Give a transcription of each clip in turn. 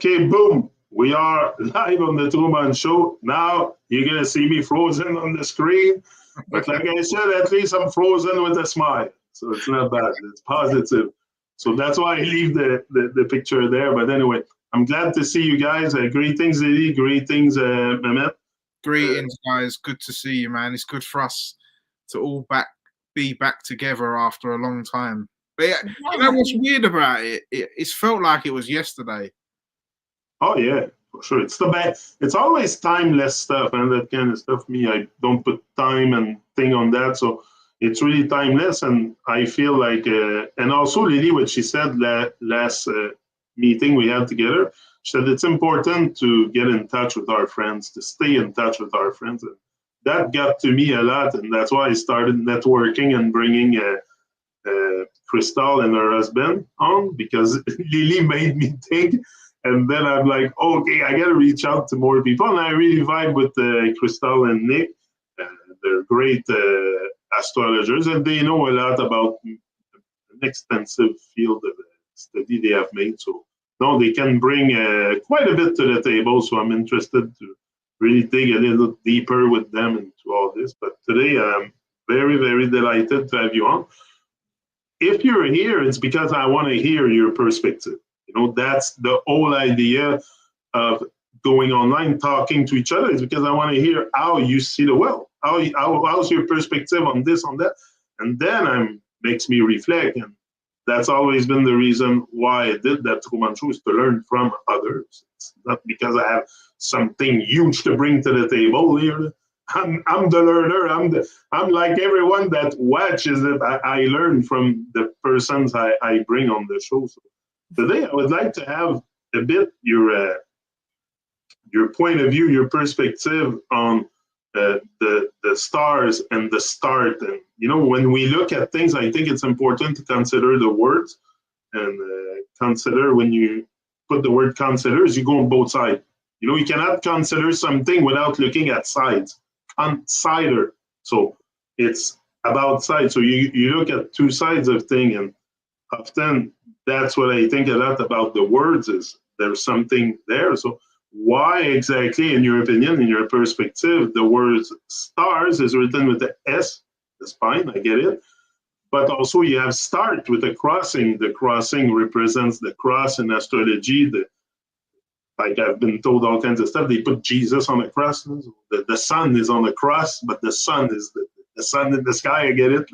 Okay, boom. We are live on the TruMon show. Now you're going to see me frozen on the screen. But like I said, at least I'm frozen with a smile. So it's not bad. It's positive. So that's why I leave the picture there. But anyway, I'm glad to see you guys. Greetings, Lily. Greetings, Mehmet. Greetings, guys. Good to see you, man. It's good for us to all be back together after a long time. But yeah, you know what's weird about it? It's felt like it was yesterday. Oh yeah, for sure. It's the best. It's always timeless stuff and that kind of stuff. Me, I don't put time and thing on that, so it's really timeless. And I feel like, and also Lily, what she said last meeting we had together, she said it's important to get in touch with our friends, to stay in touch with our friends. And that got to me a lot, and that's why I started networking and bringing Crystal and her husband on, because Lily made me think. And then I'm like, okay, I got to reach out to more people. And I really vibe with Crystal and Nick. They're great astrologers, and they know a lot about an extensive field of study they have made. So, no, they can bring quite a bit to the table. So I'm interested to really dig a little deeper with them into all this. But today, I'm very, very delighted to have you on. If you're here, it's because I want to hear your perspective. You know, that's the whole idea of going online, talking to each other, is because I want to hear how you see the world. How's your perspective on this, on that? And then makes me reflect. And that's always been the reason why I did that TruMon show, is to learn from others. It's not because I have something huge to bring to the table here. I'm the learner. I'm like everyone that watches it. I learn from the persons I bring on the show. So today, I would like to have a bit your point of view, your perspective on the stars and the start. And you know, when we look at things, I think it's important to consider the words and consider, when you put the word "consider," is you go on both sides. You know, you cannot consider something without looking at sides. Consider. So it's about sides. So you look at two sides of thing, and often that's what I think a lot about the words, is there's something there. So why exactly, in your opinion, in your perspective, the word stars is written with the S? That's fine, I get it. But also you have start with a crossing. The crossing represents the cross in astrology. Like I've been told all kinds of stuff. They put Jesus on a cross. The sun is on a cross, but the sun is the sun in the sky. I get it.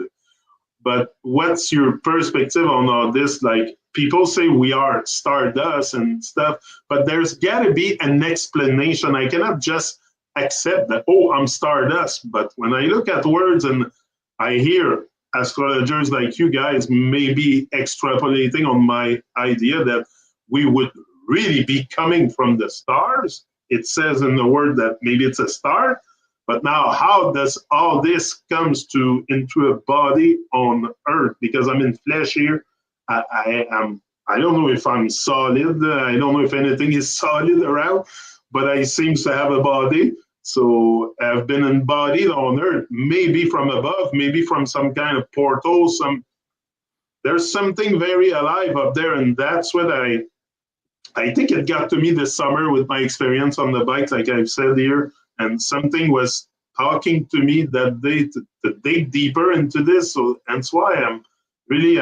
But what's your perspective on all this? Like, people say we are stardust and stuff, but there's got to be an explanation. I cannot just accept that, oh, I'm stardust. But when I look at words and I hear astrologers like you guys maybe extrapolating on my idea that we would really be coming from the stars. It says in the word that maybe it's a star. But now, how does all this comes into a body on Earth? Because I'm in flesh here. I don't know if I'm solid. I don't know if anything is solid around, but I seem to have a body. So I've been embodied on Earth, maybe from above, maybe from some kind of portal. There's something very alive up there, and that's what I think it got to me this summer with my experience on the bike, like I've said here. And something was talking to me that day to dig deeper into this. So that's why I'm really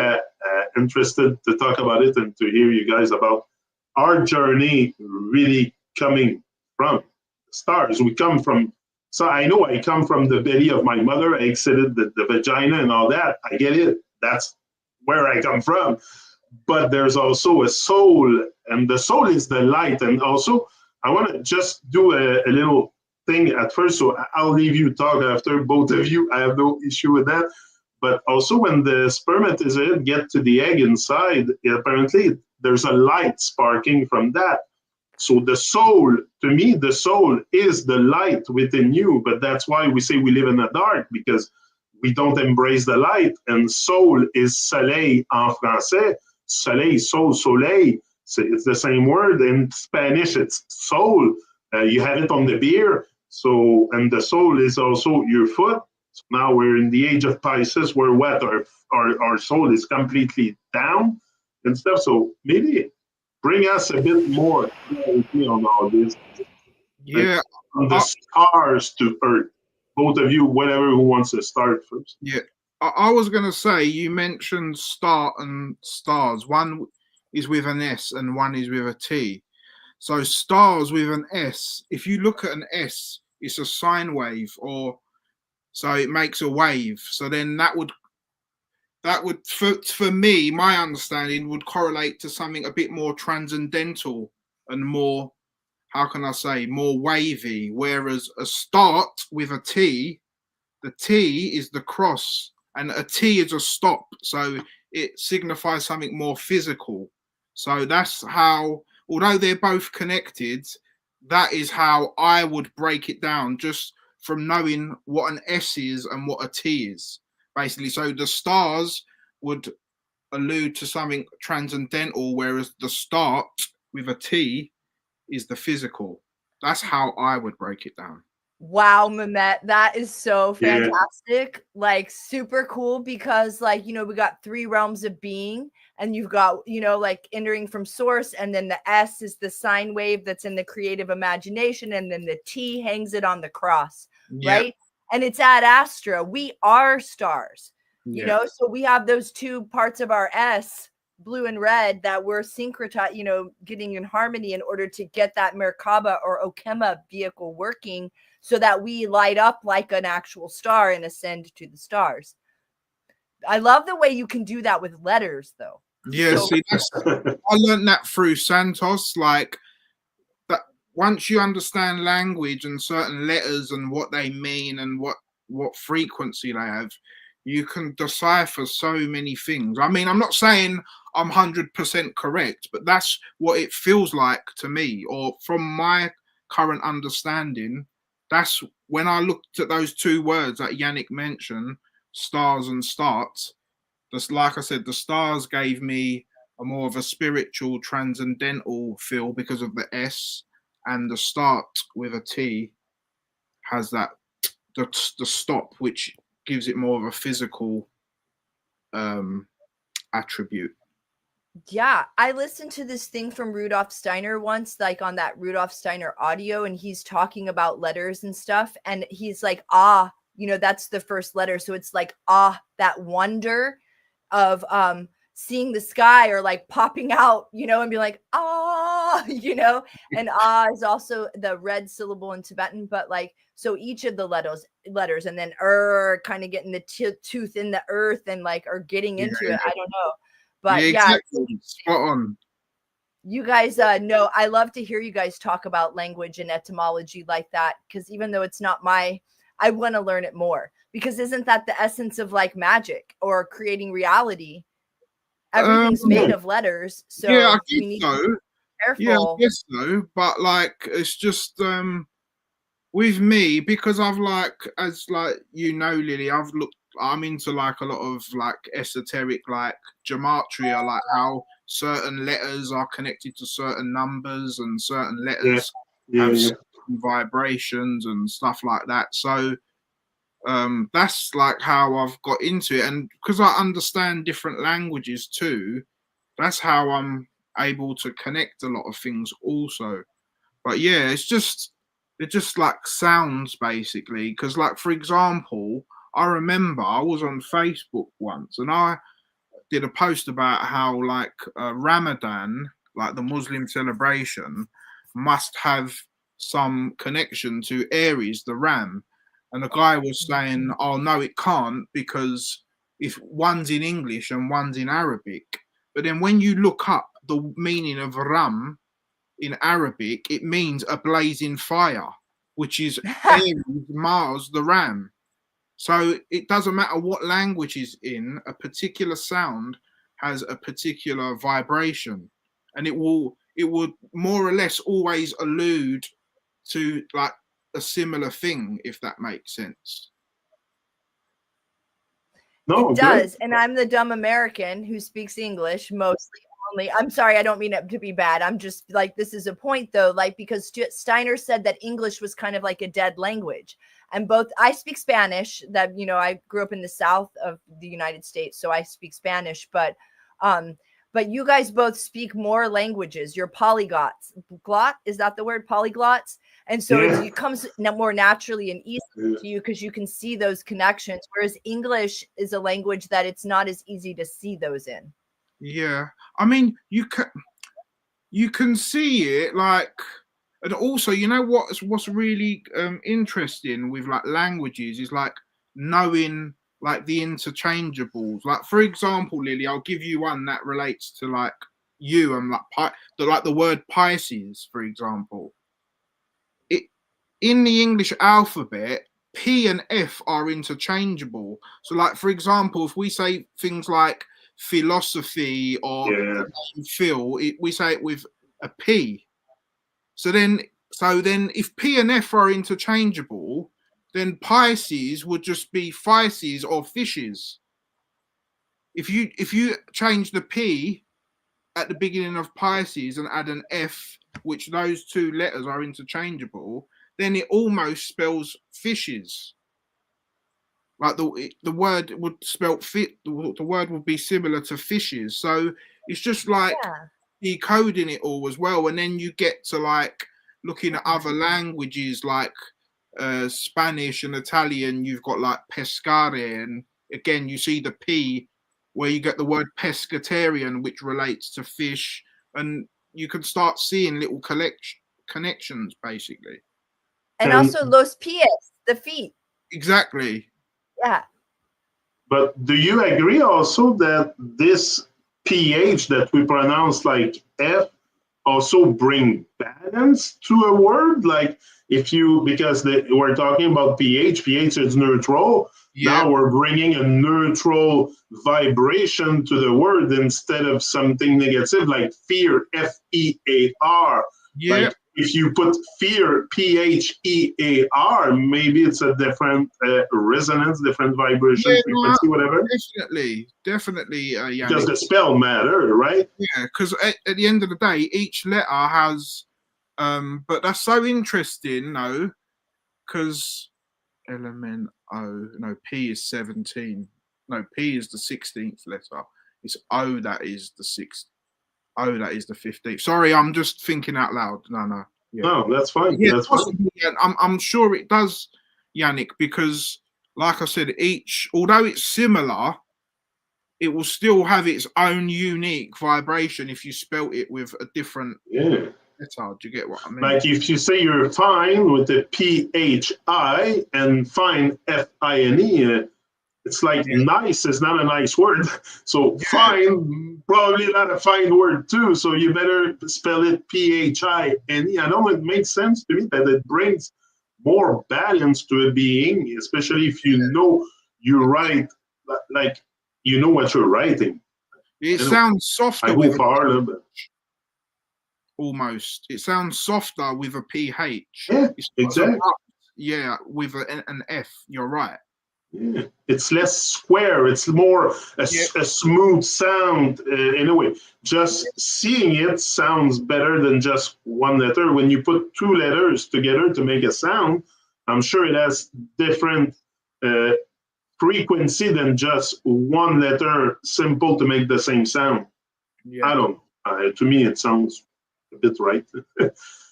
interested to talk about it and to hear you guys about our journey really coming from the stars. We come from, so I know I come from the belly of my mother. I exited the vagina and all that. I get it. That's where I come from. But there's also a soul, and the soul is the light. And also, I want to just do a little thing at first, so I'll leave you talk after, both of you. I have no issue with that. But also, when the spermatozoid get to the egg inside, apparently there's a light sparking from that. So the soul, to me, the soul is the light within you. But that's why we say we live in the dark, because we don't embrace the light. And soul is soleil en français. Soleil, soul, soleil. It's the same word. In Spanish, it's soul. You have it on the beer. So, and the soul is also your foot. So now we're in the age of Pisces, where what our soul is completely down and stuff. So maybe bring us a bit more clarity on all this. Yeah, From the stars to Earth. Both of you, whatever who wants to start first. yeah. I was going to say, you mentioned star and stars. One is with an S and one is with a T. So stars with an S, if you look at an S, it's a sine wave, or so it makes a wave. So then that would for me, my understanding would correlate to something a bit more transcendental and more, how can I say, more wavy. Whereas a start with a T, the T is the cross, and a T is a stop. So it signifies something more physical. So that's how, although they're both connected, that is how I would break it down, just from knowing what an S is and what a T is, basically. So the stars would allude to something transcendental, whereas the start with a T is the physical. That's how I would break it down. Wow, Mehmet, that is so fantastic. Yeah. Like super cool, because like, you know, we got 3 realms of being, and you've got, you know, like entering from source, and then the S is the sine wave that's in the creative imagination, and then the T hangs it on the cross, right? And it's ad astra. We are stars, you know, so we have those 2 parts of our S, blue and red, that we're syncretized, you know, getting in harmony in order to get that Merkaba or Okema vehicle working, so that we light up like an actual star and ascend to the stars. I love the way you can do that with letters, though. Yeah, so, see, I learned that through Santos. Like, that once you understand language and certain letters and what they mean and what frequency they have, you can decipher so many things. I mean, I'm not saying I'm 100% correct, but that's what it feels like to me, or from my current understanding. That's when I looked at those 2 words that Jahnick mentioned, stars and starts. Just like I said, the stars gave me a more of a spiritual, transcendental feel because of the S, and the start with a T has that the stop, which gives it more of a physical attribute. Yeah, I listened to this thing from Rudolf Steiner once, like on that Rudolf Steiner audio, and he's talking about letters and stuff, and he's like, you know, that's the first letter. So it's like, that wonder of seeing the sky, or like popping out, you know, and be like, you know, and is also the red syllable in Tibetan, but like, so each of the letters, and then kind of getting the tooth in the earth, and like, or getting into it. I don't know. But exactly. Spot on. You guys know, I love to hear you guys talk about language and etymology like that, because even though it's not I want to learn it more, because isn't that the essence of like magic or creating reality? Everything's made of letters, so yeah, I we need so. to be careful. Yeah, I guess so. But like, it's just with me, because I've like, as like, you know, Lily, I'm into like a lot of like esoteric, like gematria, like how certain letters are connected to certain numbers, and certain letters have certain vibrations and stuff like that. So that's like how I've got into it, and because I understand different languages too, that's how I'm able to connect a lot of things also. But yeah, it just like sounds, basically. Because like, for example, I remember I was on Facebook once, and I did a post about how like Ramadan, like the Muslim celebration, must have some connection to Aries, the ram. And the guy was saying, oh no, it can't, because if one's in English and one's in Arabic. But then when you look up the meaning of Ram in Arabic, it means a blazing fire, which is Aries, Mars, the ram. So it doesn't matter what language is in, a particular sound has a particular vibration, and it would more or less always allude to like a similar thing, if that makes sense. No, it does. And I'm the dumb American who speaks English mostly. I'm sorry, I don't mean it to be bad. I'm just like, this is a point though, like, because Steiner said that English was kind of like a dead language. And I speak Spanish, that, you know, I grew up in the South of the United States, so I speak Spanish, but but you guys both speak more languages. You're polyglots. Glot, is that the word? Polyglots. And so it comes more naturally and easily to you because you can see those connections. Whereas English is a language that it's not as easy to see those in. Yeah, I mean, you can see it like, and also, you know what's really interesting with like languages is like knowing like the interchangeables. Like for example, Lily, I'll give you one that relates to like you and like the word Pisces, for example. It in the English alphabet, P and F are interchangeable. So like for example, if we say things like philosophy or Phil, we say it with a P. So then if P and F are interchangeable, then Pisces would just be Pisces or fishes. If you change the P at the beginning of Pisces and add an F, which those two letters are interchangeable, then it almost spells fishes. Like the word would spell fit. The word would be similar to fishes. So it's just like decoding it all as well, and then you get to like looking at other languages like Spanish and Italian. You've got like pescare, and again you see the P where you get the word pescatarian, which relates to fish, and you can start seeing little connections basically. And also los pies, the feet. Exactly. Yeah. But do you agree also that this pH that we pronounce like F also bring balance to a word? Like if you, because we're talking about pH is neutral. Yeah. Now we're bringing a neutral vibration to the word instead of something negative like fear, F-E-A-R. Yeah. Like if you put fear, P-H-E-A-R, maybe it's a different resonance, different vibration, frequency, whatever. Definitely. Because the spell matter, right? Yeah, because at the end of the day, each letter has, but that's so interesting, though, because element O, no, P is 17. No, P is the 16th letter. It's O that is the 6th. O that is the 15th. Sorry, I'm just thinking out loud. No. Yeah. No, that's fine. Yeah, that's possibly, fine. I'm sure it does, Jahnick, because like I said, although it's similar, it will still have its own unique vibration if you spelt it with a different letter. Do you get what I mean? Like if you say you're fine with the P-H-I and fine F-I-N-E, it's like nice is not a nice word. So fine, probably not a fine word too. So you better spell it P-H-I-N-E. I know it makes sense to me that it brings more balance to a being, especially if you know you write, like you know what you're writing. It sounds softer with almost. It sounds softer with a PH. Yeah, exactly. Yeah, with an F. You're right. Yeah, it's less square. It's more a smooth sound in a way. Just seeing it sounds better than just one letter. When you put two letters together to make a sound, I'm sure it has different frequency than just one letter simple to make the same sound. I don't know. To me, it sounds a bit right.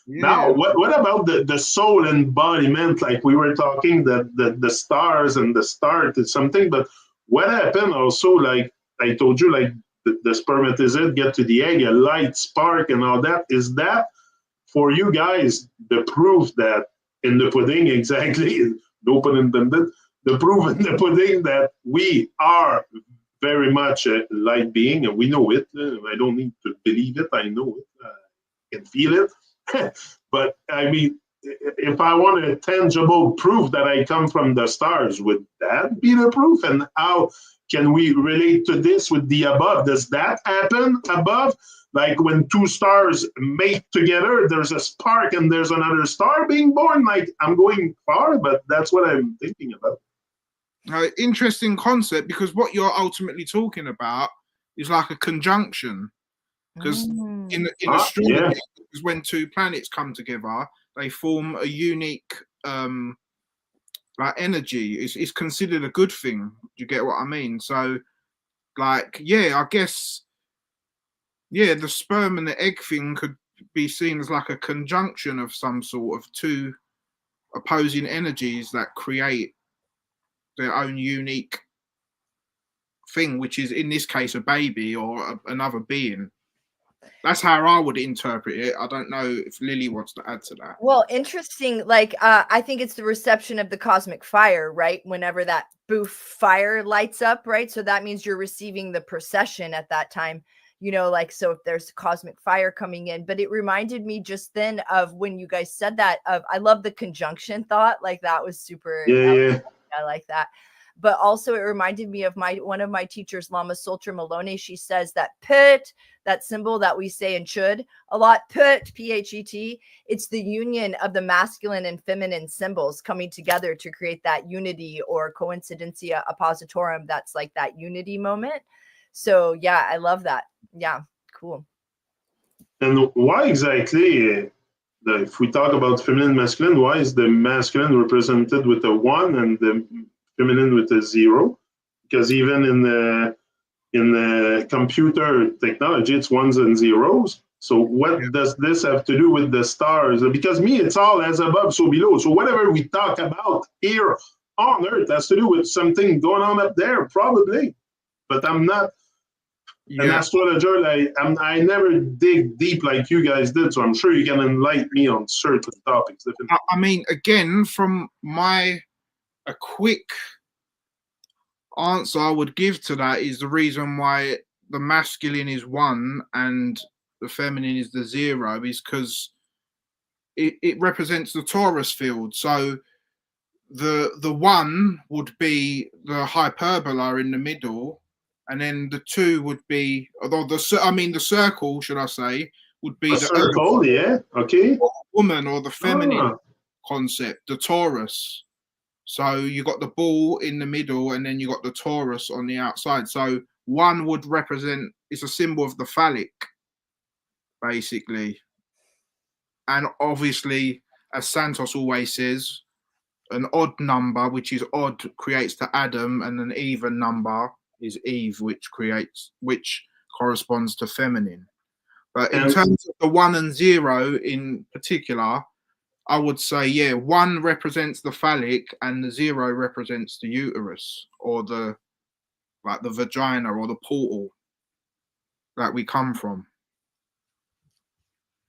Now, what about the soul embodiment? Like we were talking that the stars and the start is something, but what happened also, like I told you, like the spermatozoid get to the egg, a light spark and all that. Is that for you guys the proof that in the pudding, exactly, no pun intended, the proof in the pudding that we are very much a light being and we know it. I don't need to believe it. I know it. I can feel it. But I mean, if I want a tangible proof that I come from the stars, would that be the proof? And how can we relate to this with the above? Does that happen above? Like when two stars mate together, there's a spark and there's another star being born? Like I'm going far, but that's what I'm thinking about. Interesting concept, because what you're ultimately talking about is like a conjunction. Because in astrology, when two planets come together, they form a unique like energy. It's considered a good thing. Do you get what I mean? So, like, I guess Yeah, the sperm and the egg thing could be seen as like a conjunction of some sort of two opposing energies that create their own unique thing, which is in this case a baby or another being. That's how I would interpret it. I don't know if Lily wants to add to that. Well, interesting. Like, I think it's the reception of the cosmic fire, right? Whenever that boof fire lights up, right? So that means you're receiving the procession at that time, you know, like, so if there's cosmic fire coming in. But it reminded me just then of when you guys said that, of, I love the conjunction thought. Like, that was super, Yeah. I like that. But also it reminded me of one of my teachers, Lama Sultra Maloney. She says that put, that symbol that we say in should a lot, put, P-H-E-T, it's the union of the masculine and feminine symbols coming together to create that unity, or coincidentia oppositorum. That's like that unity moment. So yeah, I love that. Yeah, cool. And why exactly, if we talk about feminine, masculine, why is the masculine represented with a 1 and the feminine with a 0? Because even in the computer technology, it's ones and zeros. So what does this have to do with the stars? Because me, it's all as above, so below. So whatever we talk about here on Earth has to do with something going on up there, probably. But I'm not an astrologer. I never dig deep like you guys did, so I'm sure you can enlighten me on certain topics. I mean, again, from a quick answer I would give to that is the reason why the masculine is 1 and the feminine is the 0 is because it represents the Taurus field. So the 1 would be the hyperbola in the middle, and then the 2 would be, although the circle, should I say, would be the circle, yeah, okay, woman, or the feminine concept, the Taurus. So you got the bull in the middle, and then you got the Taurus on the outside. So 1 would represent, it's a symbol of the phallic, basically. And obviously, as Santos always says, an odd number, which is odd, creates the Adam, and an even number is Eve, which corresponds to feminine. But in terms of the 1 and 0 in particular, I would say, yeah, 1 represents the phallic and the 0 represents the uterus, or the vagina, or the portal that we come from.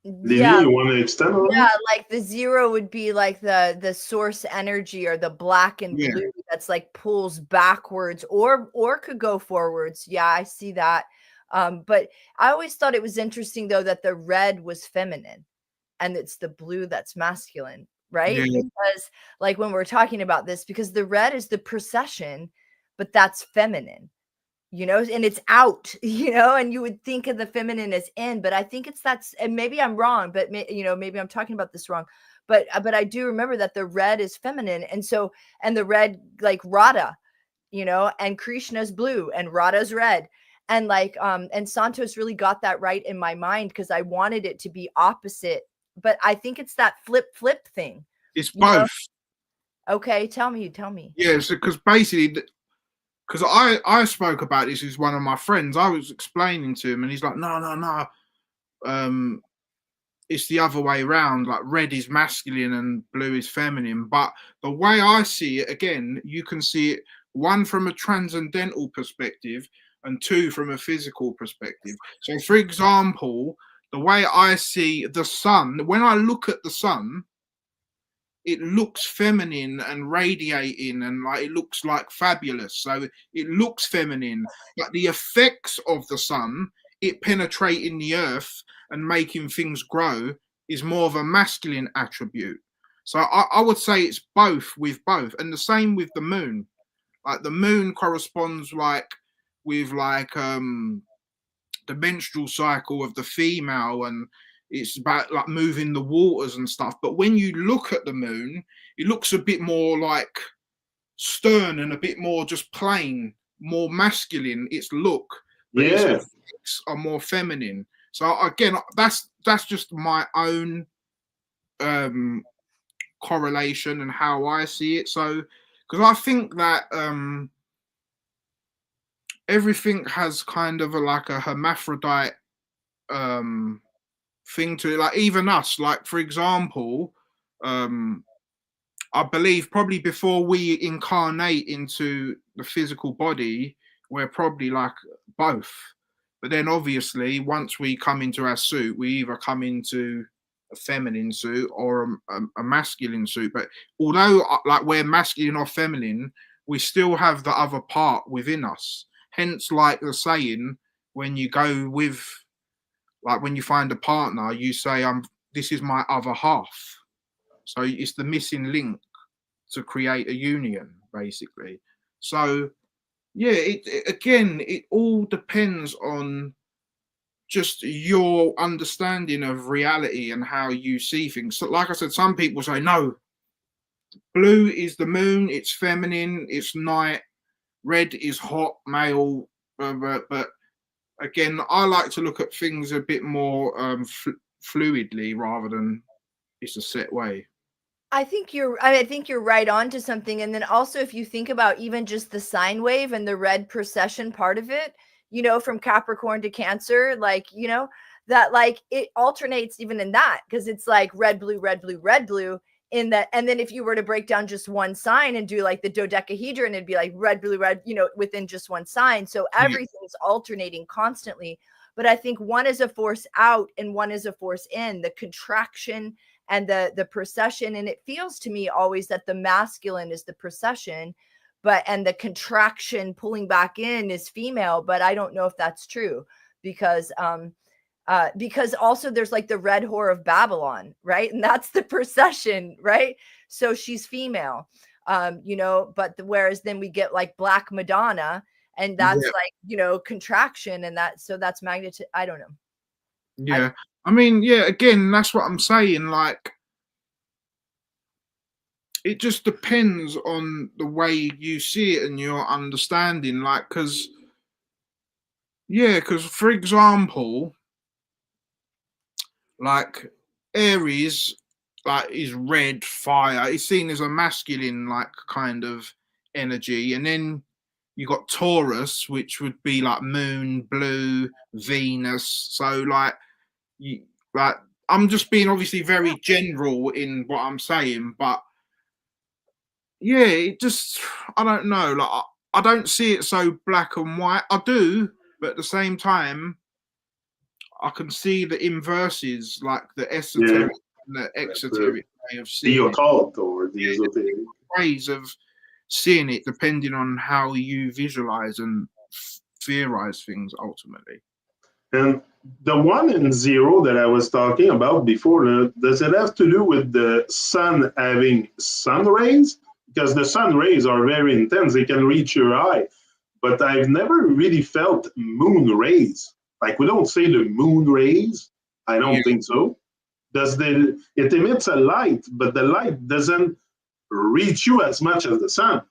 Yeah, you want to extend on yeah, like the 0 would be like the source energy, or the black and blue that's like pulls backwards or could go forwards. Yeah, I see that. But I always thought it was interesting though that the red was feminine and it's the blue that's masculine, right? Yeah. Because like when we're talking about this, because the red is the procession, but that's feminine, you know, and it's out, you know, and you would think of the feminine as in, but I think and maybe I'm wrong, but you know, maybe I'm talking about this wrong, but I do remember that the red is feminine. And so, and the red, like Radha, you know, and Krishna's blue and Radha's red. And like, and Santos really got that right in my mind, because I wanted it to be opposite, but I think it's that flip thing. It's both. Know? Okay. Tell me. Yeah. So, because basically, because I spoke about this with one of my friends. I was explaining to him, and he's like, no. It's the other way around. Like, red is masculine and blue is feminine. But the way I see it, again, you can see it, 1 from a transcendental perspective and 2 from a physical perspective. So, for example, the way I see the sun, when I look at the sun, it looks feminine and radiating, and like it looks like fabulous. So it looks feminine, but the effects of the sun, it penetrating the earth and making things grow, is more of a masculine attribute. So I would say it's both with both, and the same with the moon. Like the moon corresponds with the menstrual cycle of the female, and it's about like moving the waters and stuff. But when you look at the moon, it looks a bit more like stern and a bit more just plain, more masculine, its look. But its effects are more feminine. So again, that's just my own correlation and how I see it. So because I think that everything has kind of like a hermaphrodite thing to it. Like even us, like for example, I believe probably before we incarnate into the physical body, we're probably like both. But then obviously, once we come into our suit, we either come into a feminine suit or a masculine suit. But although like we're masculine or feminine, we still have the other part within us. Hence, like the saying, when you go with, like when you find a partner, you say, this is my other half. So it's the missing link to create a union, basically. So yeah, it all depends on just your understanding of reality and how you see things. So like I said, some people say, no, blue is the moon, it's feminine, it's night, red is hot, male, but again, I like to look at things a bit more fluidly rather than it's a set way. I think you're right on to something. And then also, if you think about even just the sine wave and the red precession part of it, you know, from Capricorn to Cancer, like, you know, that like it alternates even in that, because it's like red, blue, red, blue, red, blue in that. And then if you were to break down just one sign and do like the dodecahedron, it'd be like red, blue, red, you know, within just one sign. So everything's alternating constantly. But I think one is a force out and one is a force in, the contraction and the precession. And it feels to me always that the masculine is the precession, and the contraction pulling back in is female. But I don't know if that's true, because also there's like the red whore of Babylon, right? And that's the precession, right? So she's female, you know, but whereas then we get like Black Madonna, and that's like, you know, contraction, and that's magnetic. I don't know. Yeah. I mean, yeah, again, that's what I'm saying. Like, it just depends on the way you see it and your understanding. Like, because for example, like Aries, like is red fire. It's seen as a masculine, like kind of energy, and then you got Taurus, which would be like moon, blue, Venus. So like I'm just being obviously very general in what I'm saying, but yeah, it just, I don't know, like I don't see it so black and white. I do, but at the same time, I can see the inverses, like the esoteric and the exoteric way of seeing the occult or the esoteric ways of seeing it, depending on how you visualize and theorize things ultimately. And the 1 and 0 that I was talking about before, does it have to do with the sun having sun rays? Because the sun rays are very intense, they can reach your eye. But I've never really felt moon rays. Like, we don't say the moon rays. I don't think so. It emits a light, but the light doesn't reach you as much as the sun.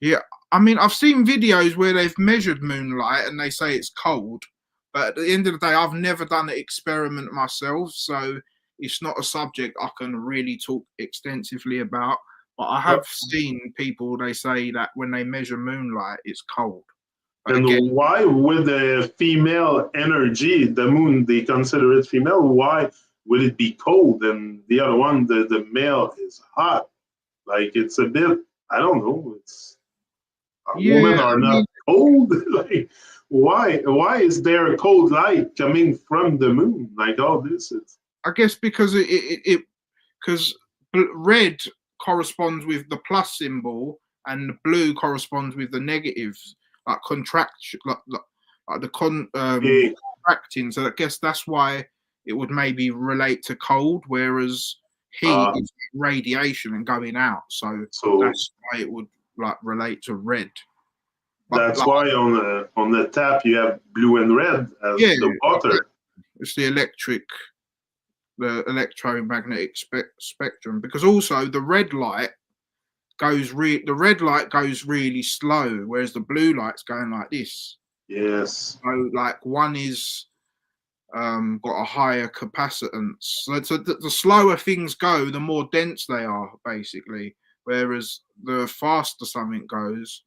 Yeah, I mean, I've seen videos where they've measured moonlight and they say it's cold. But at the end of the day, I've never done the experiment myself, so it's not a subject I can really talk extensively about. But I have seen people, they say that when they measure moonlight, it's cold. But and again, why with the female energy, the moon, they consider it female, why would it be cold? And the other one, the male is hot. Like, it's a bit, I don't know, it's women are not cold. Like, why is there a cold light coming from the moon? Like, all this is, I guess because because red corresponds with the plus symbol and the blue corresponds with the negative, like contraction, like the contracting. So I guess that's why it would maybe relate to cold, whereas heat is radiation and going out. So that's why it would like relate to red. But that's why on the tap you have blue and red as the water. It's the electromagnetic spectrum, because also the red light goes really slow, whereas the blue light's going like this. Yes. So like one is got a higher capacitance. So the slower things go, the more dense they are, basically. Whereas the faster something goes,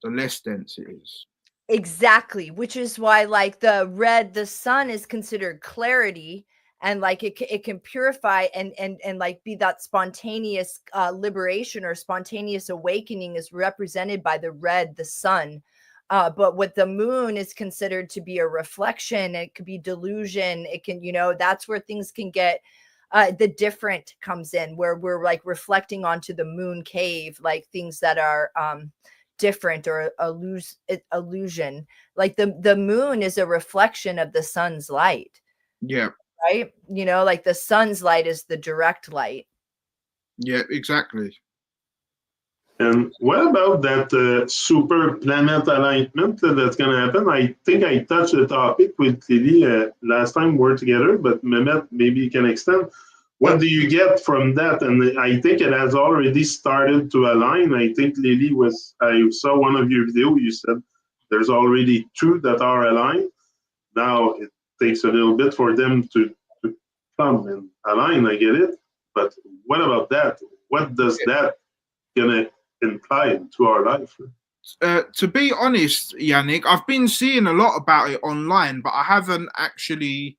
the less dense it is. Exactly, which is why like the sun is considered clarity, and like it can purify and like be that spontaneous liberation or spontaneous awakening is represented by the red, the sun. But what the moon is considered to be a reflection, it could be delusion, it can, that's where things can get the different comes in, where we're like reflecting onto the moon cave, like things that are different or illusion. Like the moon is a reflection of the sun's light. Yeah. Right? Like the sun's light is the direct light. Yeah, exactly. And what about that super planet alignment that's going to happen? I think I touched the topic with Lily last time we're together, but Mehmet, maybe you can extend. What do you get from that? And I think it has already started to align. I think Lily I saw one of your videos, you said there's already 2 that are aligned. Now it takes a little bit for them to come and align, I get it. But what about that? What does that gonna imply to our life? To be honest, Jahnick, I've been seeing a lot about it online, but I haven't actually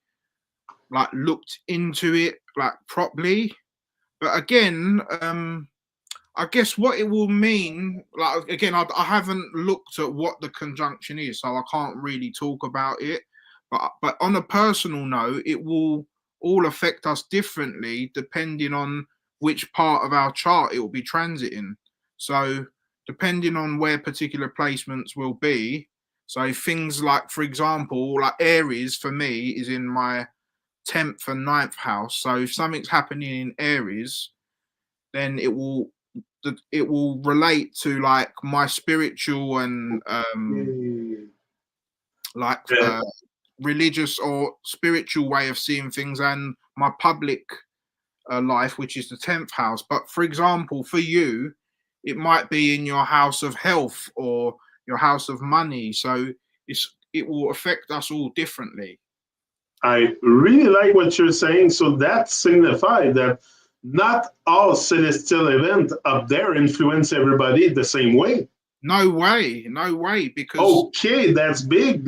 like looked into it like properly. But again, I guess what it will mean, like again, I haven't looked at what the conjunction is, so I can't really talk about it. But on a personal note, it will all affect us differently depending on which part of our chart it will be transiting. So depending on where particular placements will be, so things like, for example, like Aries for me is in my 10th and 9th house. So if something's happening in Aries, then it will relate to like my spiritual and like religious or spiritual way of seeing things, and my public life, which is the 10th house. But for example, for you, it might be in your house of health or your house of money. So it will affect us all differently. I really like what you're saying. So that signifies that not all celestial events up there influence everybody the same way. No way, because okay, that's big.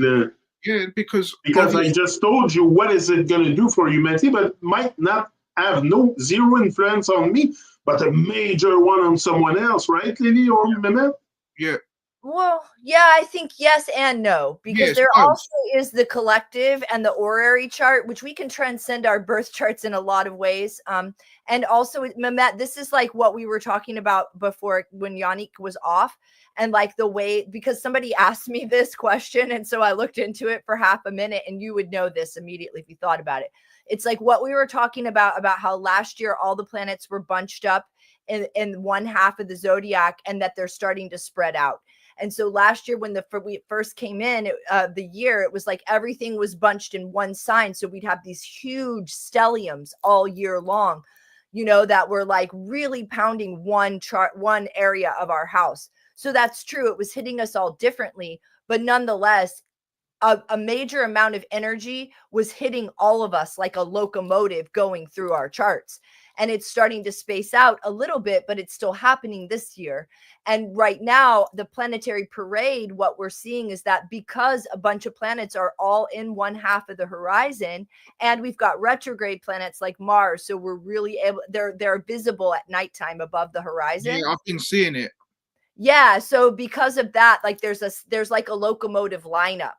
Yeah, because I just told you what is it going to do for humanity, but it might not have zero influence on me, but a major one on someone else, right, Lily or Mehmet? Yeah. Well, yeah, I think yes and no, because there also is the collective and the horary chart, which we can transcend our birth charts in a lot of ways. And also, Mehmet, this is like what we were talking about before when Jahnick was off, and like the way, because somebody asked me this question, and so I looked into it for half a minute, and you would know this immediately if you thought about it. It's like what we were talking about how last year all the planets were bunched up in one half of the zodiac, and that they're starting to spread out. And so last year when we first came in, the year, it was like everything was bunched in one sign. So we'd have these huge stelliums all year long, that were like really pounding one area of our house. So that's true. It was hitting us all differently, but nonetheless, a major amount of energy was hitting all of us like a locomotive going through our charts. And it's starting to space out a little bit, but it's still happening this year. And right now, the planetary parade, what we're seeing is that because a bunch of planets are all in one half of the horizon, and we've got retrograde planets like Mars, so we're really able, they're visible at nighttime above the horizon. Yeah, I've been seeing it. Yeah, so because of that, like there's like a locomotive lineup.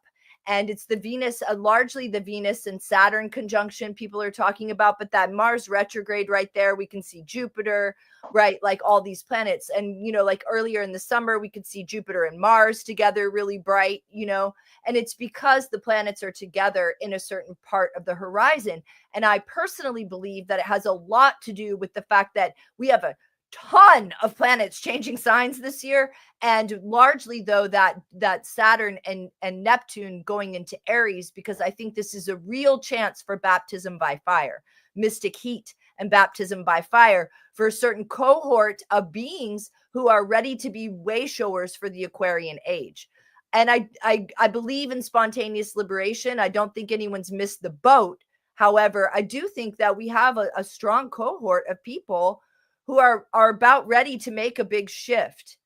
And it's the Venus, largely the Venus and Saturn conjunction people are talking about, but that Mars retrograde right there, we can see Jupiter, right? Like all these planets. And, like earlier in the summer, we could see Jupiter and Mars together really bright, and it's because the planets are together in a certain part of the horizon. And I personally believe that it has a lot to do with the fact that we have a ton of planets changing signs this year, and largely though that Saturn and Neptune going into Aries, because I think this is a real chance for baptism by fire, mystic heat and baptism by fire for a certain cohort of beings who are ready to be way showers for the Aquarian age. And I believe in spontaneous liberation. I don't think anyone's missed the boat. However, I do think that we have a strong cohort of people who are about ready to make a big shift.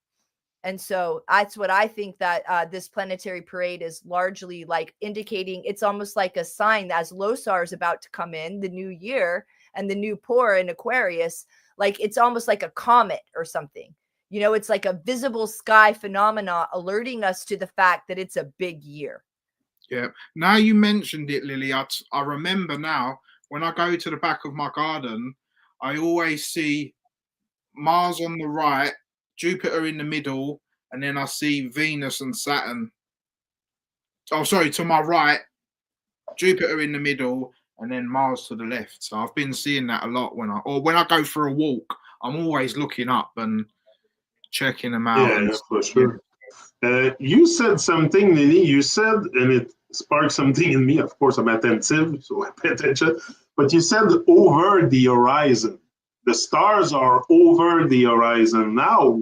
And so that's what I think that this planetary parade is largely like indicating. It's almost like a sign that as Losar is about to come in, the new year and the new pour in Aquarius, like it's almost like a comet or something. You know, it's like a visible sky phenomena alerting us to the fact that it's a big year. Yeah. Now you mentioned it, Lily, I remember now when I go to the back of my garden, I always see Mars on the right, Jupiter in the middle, and then I see Venus and Saturn. Oh, sorry, to my right, Jupiter in the middle, and then Mars to the left. So I've been seeing that a lot when I go for a walk. I'm always looking up and checking them out. Yeah, for sure. You said something, Lily. You said, and it sparked something in me. Of course, I'm attentive, so I pay attention. But you said over the horizon. The stars are over the horizon now.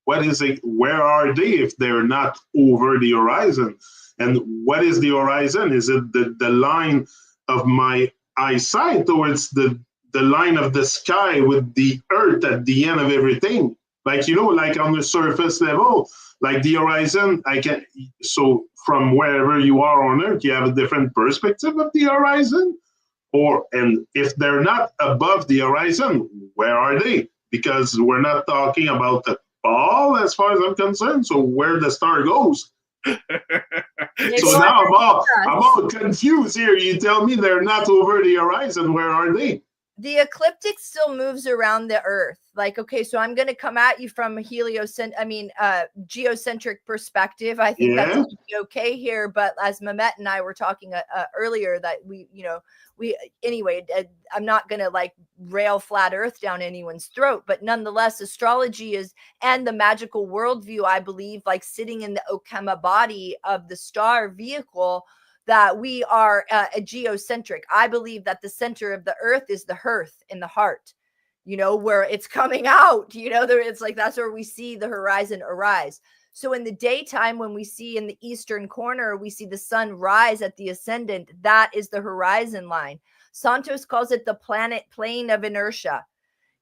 What is it? Where are they if they're not over the horizon? And what is the horizon? Is it the line of my eyesight, or it's the line of the sky with the earth at the end of everything? Like, you know, like on the surface level, like the horizon, so from wherever you are on earth, you have a different perspective of the horizon. And if they're not above the horizon, where are they? Because we're not talking about the ball as far as I'm concerned. So where the star goes. So now I'm all confused here. You tell me they're not over the horizon. Where are they? The ecliptic still moves around the Earth. Like, okay, so I'm going to come at you from a geocentric perspective. I think that's going to be okay here. But as Mehmet and I were talking earlier, that I'm not going to like rail flat Earth down anyone's throat. But nonetheless, astrology and the magical worldview, I believe, like sitting in the Okama body of the star vehicle, that we are a geocentric. I believe that the center of the earth is the hearth in the heart, you know, where it's coming out, you know, it's like, that's where we see the horizon arise. So in the daytime, when we see in the eastern corner, we see the sun rise at the ascendant, that is the horizon line. Santos calls it the planet plane of inertia.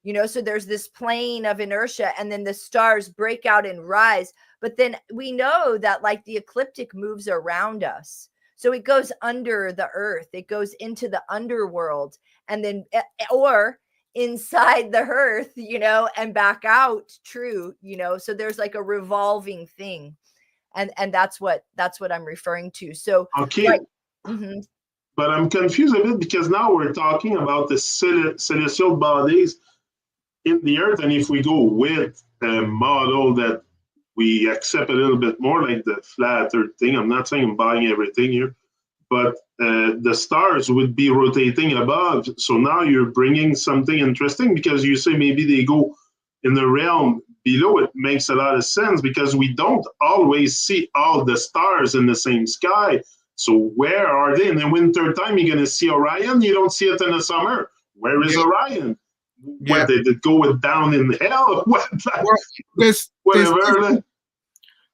You know, so there's this plane of inertia, and then the stars break out and rise. But then we know that like the ecliptic moves around us. So it goes under the earth, it goes into the underworld, and then, or inside the earth, you know, and back out, true, you know, so there's like a revolving thing. And that's what I'm referring to. So, okay. Like, but I'm confused a bit because now we're talking about the celestial bodies in the earth. And if we go with a model that we accept a little bit more, like the flat earth thing, I'm not saying I'm buying everything here, but the stars would be rotating above. So now you're bringing something interesting, because you say maybe they go in the realm below. It makes a lot of sense because we don't always see all the stars in the same sky. So where are they? In the winter time, you're going to see Orion. You don't see it in the summer. Where is Orion? What, did it go down in hell?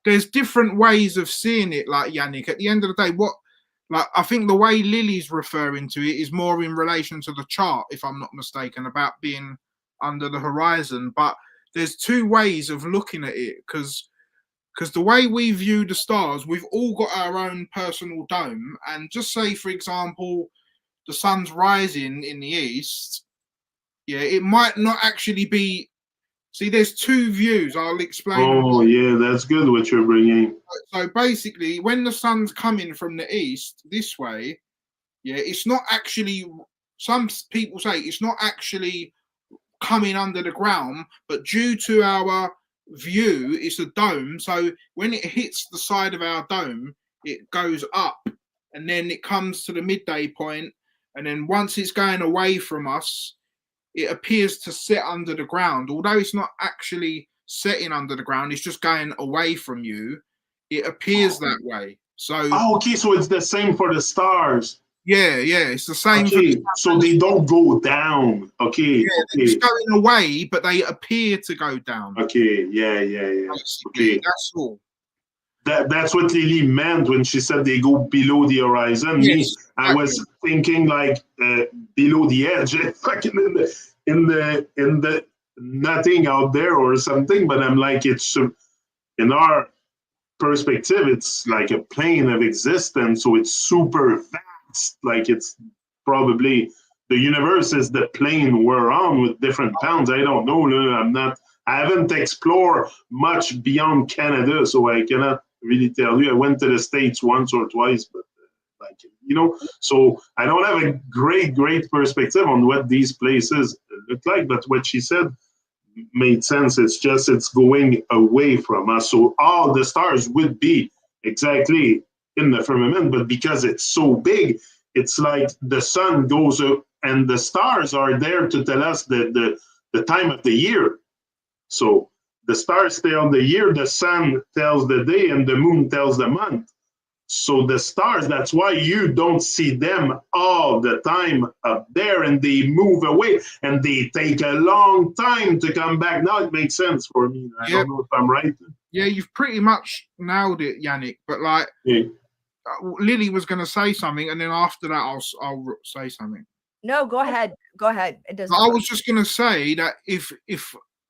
There's different ways of seeing it, like Jahnick. At the end of the day, I think the way Lily's referring to it is more in relation to the chart, if I'm not mistaken, about being under the horizon. But there's two ways of looking at it, because the way we view the stars, we've all got our own personal dome. And just say, for example, the sun's rising in the east. Yeah, it might not actually be. See, there's two views. I'll explain. Oh, yeah, that's good what you're bringing. So basically, when the sun's coming from the east this way, yeah, it's not actually, some people say it's not actually coming under the ground, but due to our view, it's a dome. So when it hits the side of our dome, it goes up, and then it comes to the midday point, and then once it's going away from us, it appears to sit under the ground. Although it's not actually sitting under the ground, it's just going away from you. It appears that way. So okay, so it's the same for the stars. Yeah, it's the same. Okay, so they don't go down. Okay, they're just going away, but they appear to go down. Okay, yeah. Okay, that's all. That's what Lily meant when she said they go below the horizon. Yes, I was thinking like below the edge, like in the nothing out there or something. But I'm like, it's in our perspective, it's like a plane of existence, so it's super vast. Like it's probably the universe is the plane we're on with different towns. I don't know. I haven't explored much beyond Canada, so I cannot really tell you. I went to the States once or twice, but so I don't have a great perspective on what these places look like. But what she said made sense. It's going away from us. So all the stars would be exactly in the firmament, but because it's so big, it's like the sun goes up and the stars are there to tell us the time of the year. So the stars tell the year, the sun tells the day, and the moon tells the month. So the stars, that's why you don't see them all the time up there, and they move away and they take a long time to come back. Now it makes sense for me. I don't know if I'm right. Yeah, you've pretty much nailed it, Jahnick. But like, Lily was going to say something, and then after that, I'll say something. No, go ahead. Go ahead. It doesn't. I was just going to say that if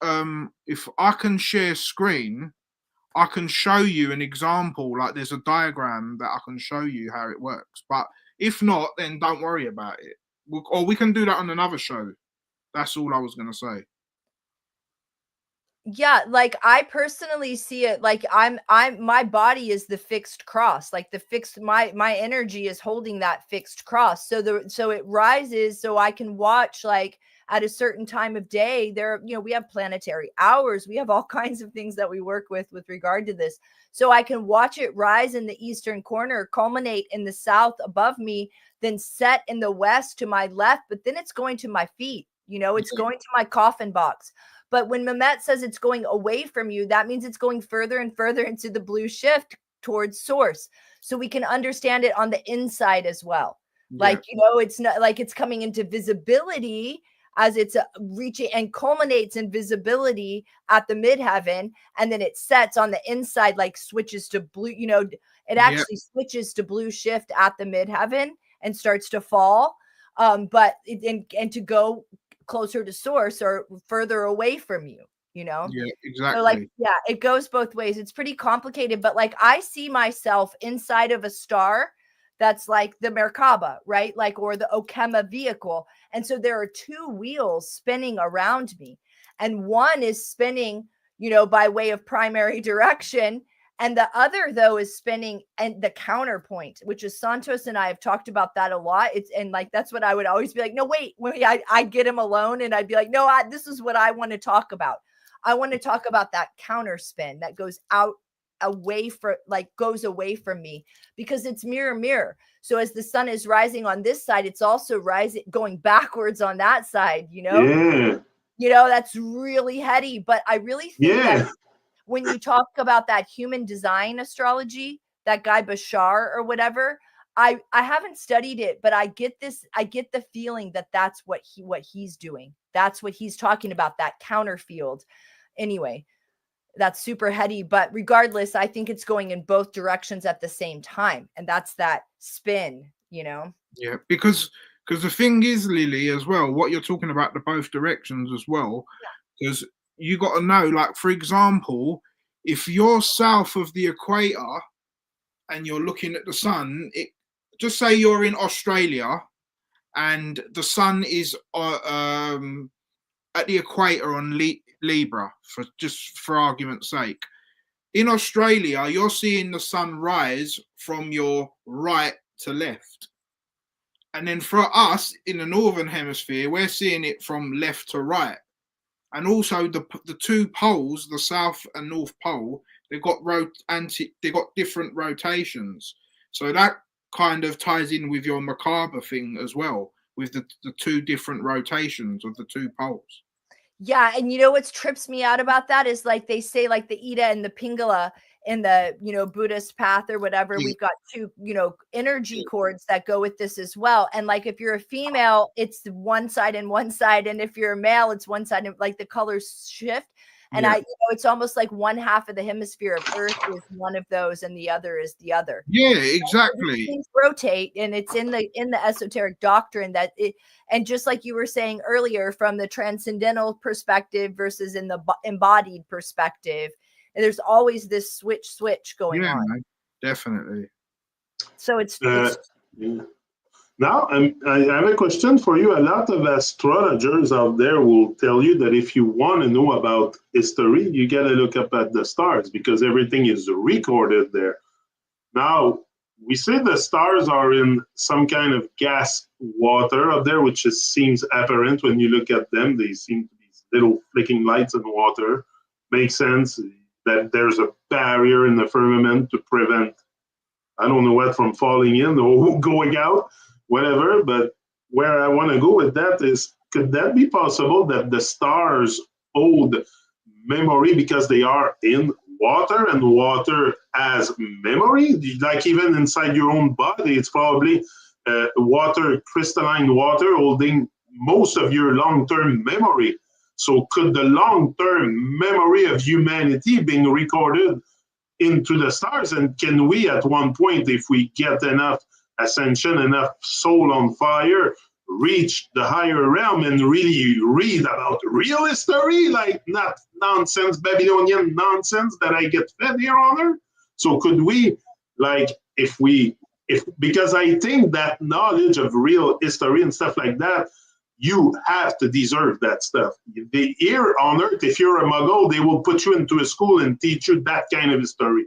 I can share screen, I can show you an example. Like there's a diagram that I can show you how it works. But if not, then don't worry about it. Or we can do that on another show. That's all I was going to say. Yeah, like I personally see it like my body is the fixed cross, like the fixed my energy is holding that fixed cross. So it rises so I can watch like at a certain time of day. There, we have planetary hours, we have all kinds of things that we work with regard to this. So I can watch it rise in the eastern corner, culminate in the south above me, then set in the west to my left, but then it's going to my feet, it's going to my coffin box. But when Mehmet says it's going away from you, that means it's going further and further into the blue shift towards source. So we can understand it on the inside as well. Yeah. Like, it's not like it's coming into visibility as it's reaching and culminates in visibility at the midheaven. And then it sets on the inside, like switches to blue, it actually switches to blue shift at the midheaven and starts to fall. But to go closer to source or further away from you, Yeah, exactly. So like, it goes both ways. It's pretty complicated, but like I see myself inside of a star that's like the Merkaba, right? Like, or the Okema vehicle. And so there are two wheels spinning around me, and one is spinning, by way of primary direction. And the other, though, is spinning and the counterpoint, which is Santos and I have talked about that a lot. And like, that's what I would always be like, no, wait, I'd get him alone and I'd be like, no, this is what I want to talk about. I want to talk about that counter spin that goes goes away from me, because it's mirror. So as the sun is rising on this side, it's also going backwards on that side, Yeah. That's really heady. But I really think that when you talk about that human design astrology, that guy Bashar or whatever, I haven't studied it, but I get the feeling that that's what he's doing. That's what he's talking about, that counter field. Anyway, that's super heady, but regardless, I think it's going in both directions at the same time. And that's that spin, Yeah, because the thing is, Lily, as well, what you're talking about, the both directions as well, because you got to know, like, for example, if you're south of the equator and you're looking at the sun, just say you're in Australia and the sun is at the equator on Libra, for argument's sake. In Australia, you're seeing the sun rise from your right to left. And then for us in the northern hemisphere, we're seeing it from left to right. And also the two poles, the south and north pole, they've got different rotations. So that kind of ties in with your Merkaba thing as well, with the two different rotations of the two poles. Yeah, and what trips me out about that is, like, they say, like, the Ida and the Pingala in the Buddhist path or whatever, we've got two energy cords that go with this as well. And like, if you're a female, it's one side, and if you're a male, it's one side, and like the colors shift. And it's almost like one half of the hemisphere of Earth is one of those and the other is the other. Yeah, exactly. Things rotate, and it's in the esoteric doctrine that it, and just like you were saying earlier, from the transcendental perspective versus in the embodied perspective, there's always this switch going on. Man, definitely. So it's yeah. Now, I have a question for you. A lot of astrologers out there will tell you that if you want to know about history, you got to look up at the stars because everything is recorded there. Now, we say the stars are in some kind of gas water up there, which seems apparent when you look at them. They seem to be little flicking lights in water. Makes sense that there's a barrier in the firmament to prevent, I don't know what, from falling in or going out, whatever. But where I want to go with that is, could that be possible that the stars hold memory because they are in water and water has memory? Like even inside your own body, it's probably water, crystalline water holding most of your long-term memory. So could the long-term memory of humanity being recorded into the stars? And can we at one point, if we get enough ascension, enough soul on fire, reach the higher realm and really read about real history, like not nonsense, Babylonian nonsense that I get fed here on Earth? So could we, like, if because I think that knowledge of real history and stuff like that, you have to deserve that stuff. Here on Earth, if you're a Muggle, they will put you into a school and teach you that kind of history.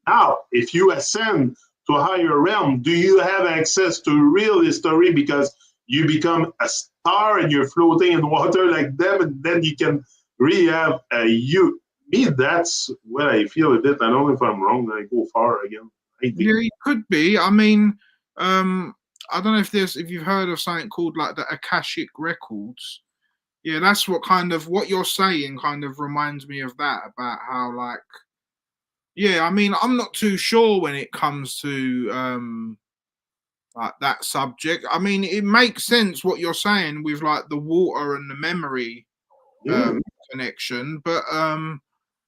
Now, if you ascend to a higher realm, do you have access to real history because you become a star and you're floating in water like them, and then you can really have you? Me, that's what I feel a bit. I don't know if I'm wrong. I go far again. Yeah, it could be. I mean, I don't know if you've heard of something called like the Akashic Records. Yeah, that's what you're saying kind of reminds me of that, about how, like, yeah, I mean, I'm not too sure when it comes to like that subject. I mean, it makes sense what you're saying with like the water and the memory connection, but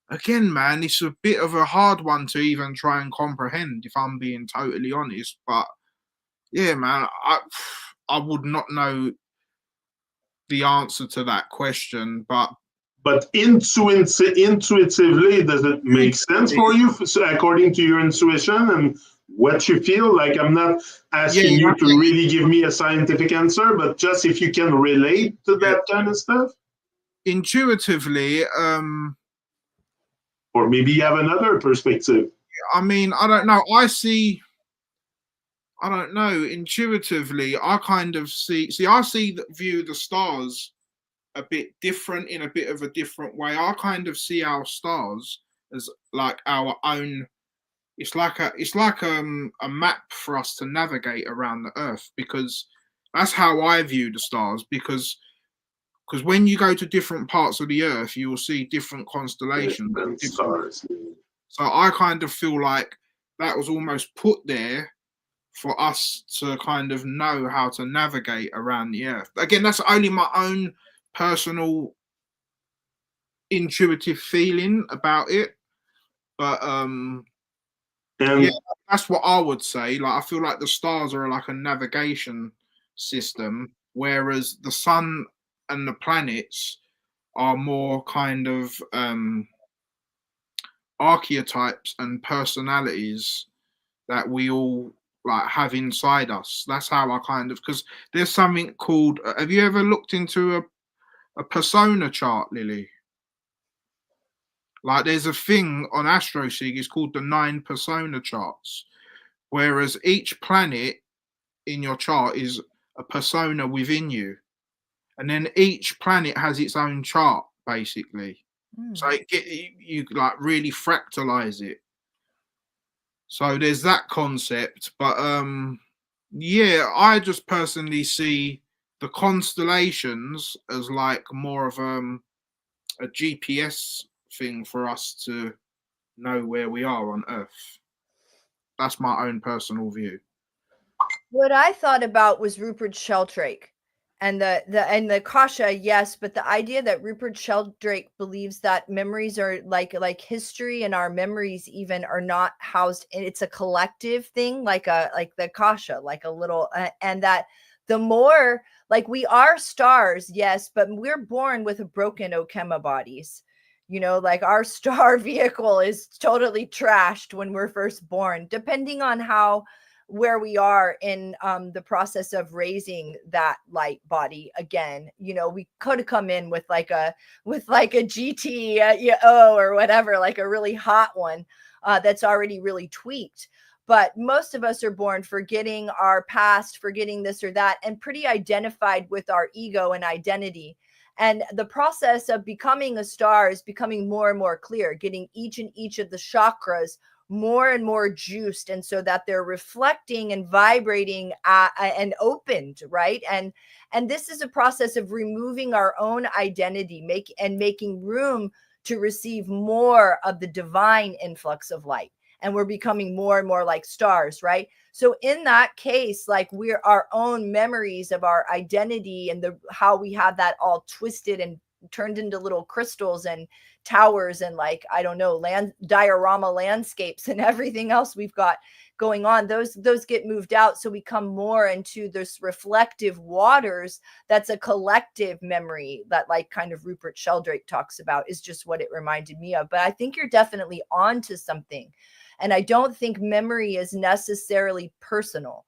again, man, it's a bit of a hard one to even try and comprehend, if I'm being totally honest. But yeah, man, I would not know the answer to that question, but intuitively, does it make sense for you, according to your intuition and what you feel? Like, I'm not asking you to really give me a scientific answer, but just if you can relate to that kind of stuff. Intuitively, or maybe you have another perspective. I mean, I don't know. I don't know. Intuitively, I kind of view the stars a bit different, in a bit of a different way. I kind of see our stars as like our own. It's like a map for us to navigate around the Earth, because that's how I view the stars. Because when you go to different parts of the Earth, you will see different constellations, different stars. So I kind of feel like that was almost put there for us to kind of know how to navigate around the Earth. Again, that's only my own personal intuitive feeling about it, but yeah, that's what I would say. Like, I feel like the stars are like a navigation system, whereas the sun and the planets are more kind of archetypes and personalities that we all like have inside us. That's how I kind of, because there's something called, have you ever looked into a persona chart, Lily? Like, there's a thing on Astrology, it's called the 9 persona charts, whereas each planet in your chart is a persona within you, and then each planet has its own chart, basically. So you like really fractalize it. So there's that concept, but yeah, I just personally see the constellations as like more of a GPS thing for us to know where we are on Earth. That's my own personal view. What I thought about was Rupert Sheldrake and the Kasha, yes, but the idea that Rupert Sheldrake believes that memories are like history, and our memories even are not housed in, it's a collective thing, like the Kasha, like a little, and that the more, like, we are stars, yes, but we're born with a broken Okema bodies. You know, like our star vehicle is totally trashed when we're first born, depending on where we are in the process of raising that light body. Again, you know, we could have come in with like a GT or whatever, like a really hot one that's already really tweaked. But most of us are born forgetting our past, forgetting this or that, and pretty identified with our ego and identity. And the process of becoming a star is becoming more and more clear, getting each of the chakras more and more juiced, and so that they're reflecting and vibrating and opened, right? And this is a process of removing our own identity, making room to receive more of the divine influx of light. And we're becoming more and more like stars, right? So in that case, like, we're our own memories of our identity and how we have that all twisted and turned into little crystals and towers and, like, I don't know, diorama landscapes and everything else we've got going on. Those get moved out. So we come more into this reflective waters. That's a collective memory that, like, kind of Rupert Sheldrake talks about, is just what it reminded me of. But I think you're definitely onto something. And I don't think memory is necessarily personal.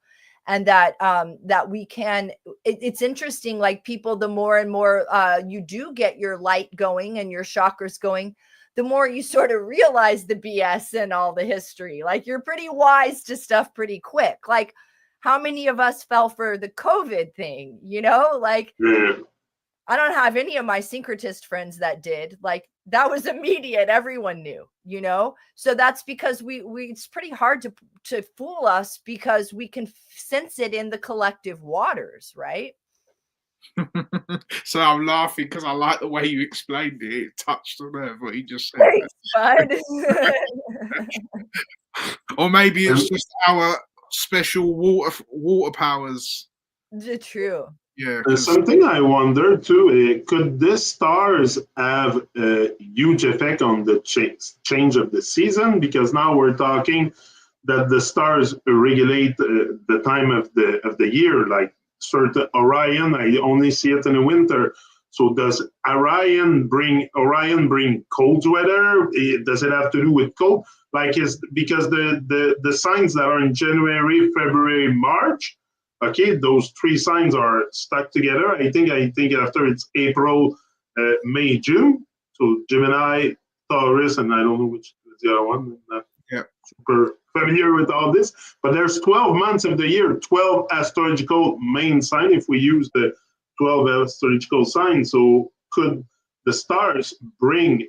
And that we can, it's interesting, like, people, the more and more you do get your light going and your chakras going, the more you sort of realize the BS and all the history. Like, you're pretty wise to stuff pretty quick. Like, how many of us fell for the COVID thing? You know, like, I don't have any of my syncretist friends that did. Like, that was immediate. Everyone knew, you know? So that's because we it's pretty hard to fool us, because we can sense it in the collective waters, right? So I'm laughing because I like the way you explained it. It touched on there, what you just said. Thanks, bud. Or maybe it's just our special water powers. True. Yeah. Something I wonder too, could the stars have a huge effect on the change of the season? Because now we're talking that the stars regulate the time of the year, like certain Orion, I only see it in the winter. So does Orion bring cold weather? Does it have to do with cold? Like, is because the signs that are in January, February, March, okay, those three signs are stuck together. I think after it's April, May, June. So Gemini, Taurus, and I don't know which is the other one. I'm not super familiar with all this. But there's 12 months of the year, 12 astrological main signs if we use the 12 astrological signs. So could the stars bring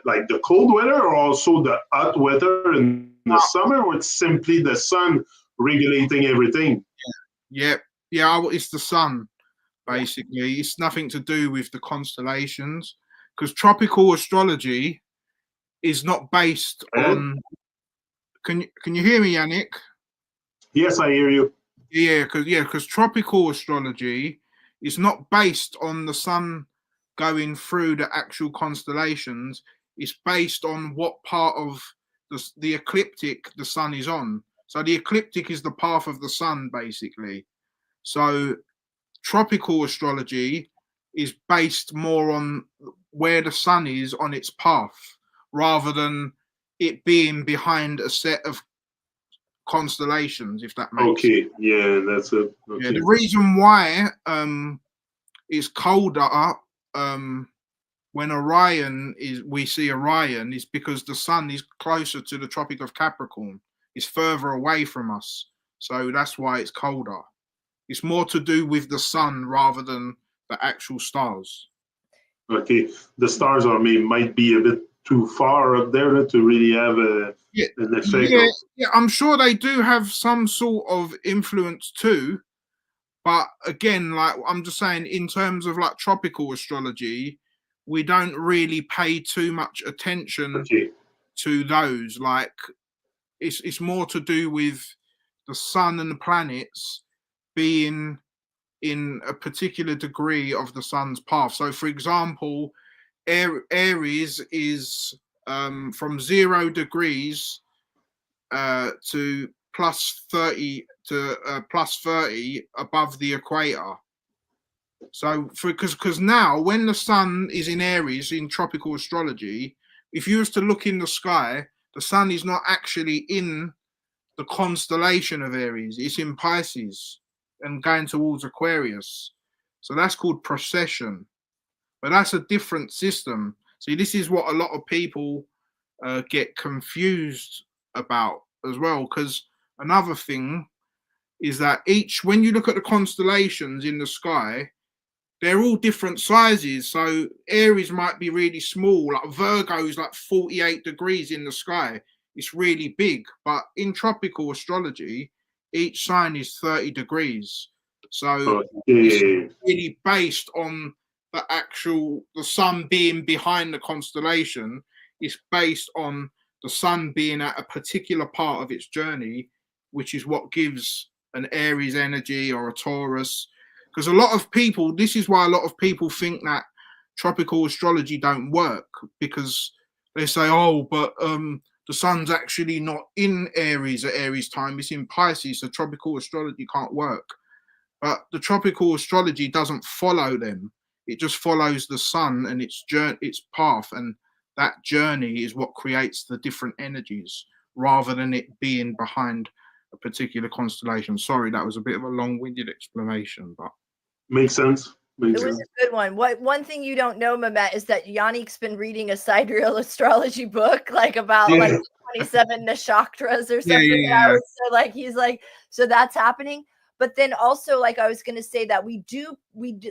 like the cold weather, or also the hot weather in the summer, or it's simply the sun regulating everything? Yeah, it's the sun, basically. It's nothing to do with the constellations, because tropical astrology is not based on. Can you hear me, Jahnick? Yes, I hear you. Because tropical astrology is not based on the sun going through the actual constellations. It's based on what part of the ecliptic the sun is on. So the ecliptic is the path of the sun, basically. So tropical astrology is based more on where the sun is on its path, rather than it being behind a set of constellations, if that makes sense. Okay, yeah, that's it. Okay. Yeah, the reason why it's colder when we see Orion is because the sun is closer to the Tropic of Capricorn. It's further away from us. So that's why it's colder. It's more to do with the sun rather than the actual stars. Okay, the stars might be a bit too far up there to really have an effect. Yeah, I'm sure they do have some sort of influence too. But again, like I'm just saying, in terms of like tropical astrology, we don't really pay too much attention to those. Like it's more to do with the sun and the planets being in a particular degree of the sun's path. So, for example, Aries is from 0 degrees to plus 30 above the equator. So because now when the sun is in Aries in tropical astrology, if you was to look in the sky, the sun is not actually in the constellation of Aries. It's in Pisces and going towards Aquarius. So that's called precession. But that's a different system. See, this is what a lot of people get confused about as well. Because another thing is that when you look at the constellations in the sky, they're all different sizes. So Aries might be really small, like Virgo is like 48 degrees in the sky. It's really big. But in tropical astrology, each sign is 30 degrees. So it's really based on the sun being behind the constellation. It's based on the sun being at a particular part of its journey, which is what gives an Aries energy or a Taurus. Because this is why a lot of people think that tropical astrology don't work, because they say, oh, but the sun's actually not in Aries at Aries time, it's in Pisces, so tropical astrology can't work. But the tropical astrology doesn't follow them. It just follows the sun and its path, and that journey is what creates the different energies, rather than it being behind a particular constellation. Sorry, that was a bit of a long-winded explanation, but makes sense. It was a good one. One thing you don't know, Mehmet, is that Jahnick's been reading a sidereal astrology book, like about like 27 nakshatras or something. Yeah. So like he's like, so that's happening. But then also, like I was going to say that we do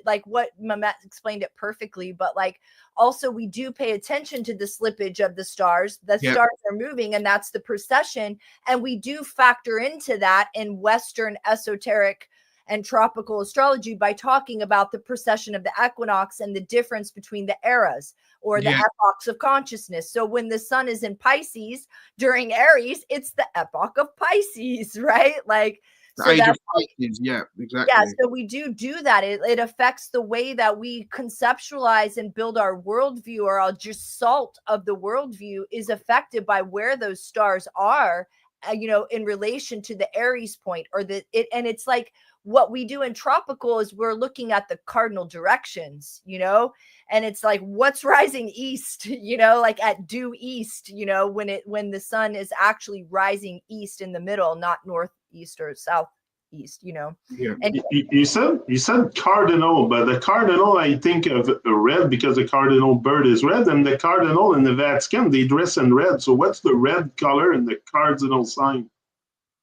like what Mehmet explained it perfectly, but like also we do pay attention to the slippage of the stars. The stars are moving, and that's the precession. And we do factor into that in Western esoteric and tropical astrology by talking about the precession of the equinox and the difference between the eras or the epochs of consciousness. So when the sun is in Pisces during Aries, it's the epoch of Pisces, right? Like, the age of Pisces, yeah, exactly. Yeah, so we do that. It affects the way that we conceptualize and build our worldview, or our just salt of the worldview is affected by where those stars are, in relation to the Aries point, and it's like what we do in tropical is we're looking at the cardinal directions, and it's like what's rising east, like at due east, when the sun is actually rising east in the middle, not northeast or southeast, Yeah. And you said cardinal, but the cardinal, I think of red because the cardinal bird is red, and the cardinal in the Vatican, they dress in red. So what's the red color in the cardinal sign?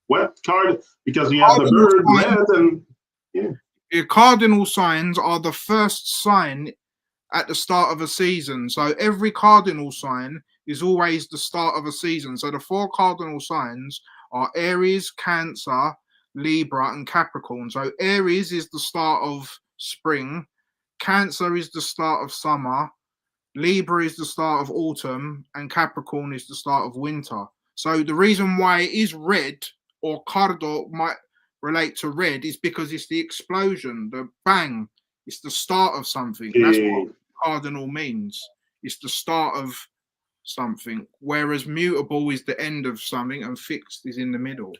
What card? Because you have the bird red and Your cardinal signs are the first sign at the start of a season. So every cardinal sign is always the start of a season. So the 4 cardinal signs are Aries, Cancer, Libra, and Capricorn. So Aries is the start of spring, Cancer is the start of summer, Libra is the start of autumn, and Capricorn is the start of winter. So the reason why it is red, or cardo might relate to red, is because it's the explosion, the bang. It's the start of something. That's what cardinal means. It's the start of something, whereas mutable is the end of something and fixed is in the middle.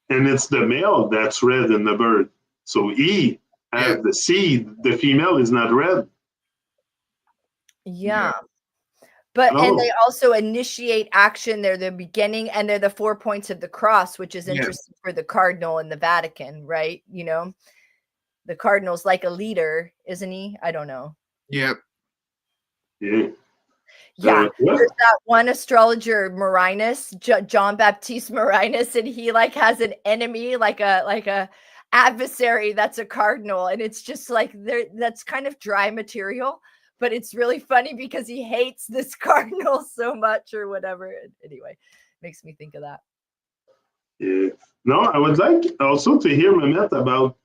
And it's the male that's red in the bird. So he has the seed. The female is not red. Yeah. But and they also initiate action. They're the beginning, and they're the 4 points of the cross, which is interesting for the cardinal in the Vatican, right? The cardinal's like a leader, isn't he? I don't know. Yep. Yeah. Yeah. There's that one astrologer, Marinus, John Baptiste Marinus, and he like has an enemy, like a adversary that's a cardinal, and it's just like that's kind of dry material. But it's really funny because he hates this cardinal so much or whatever. Anyway, makes me think of that. Yeah. No, I would like also to hear Mehmet about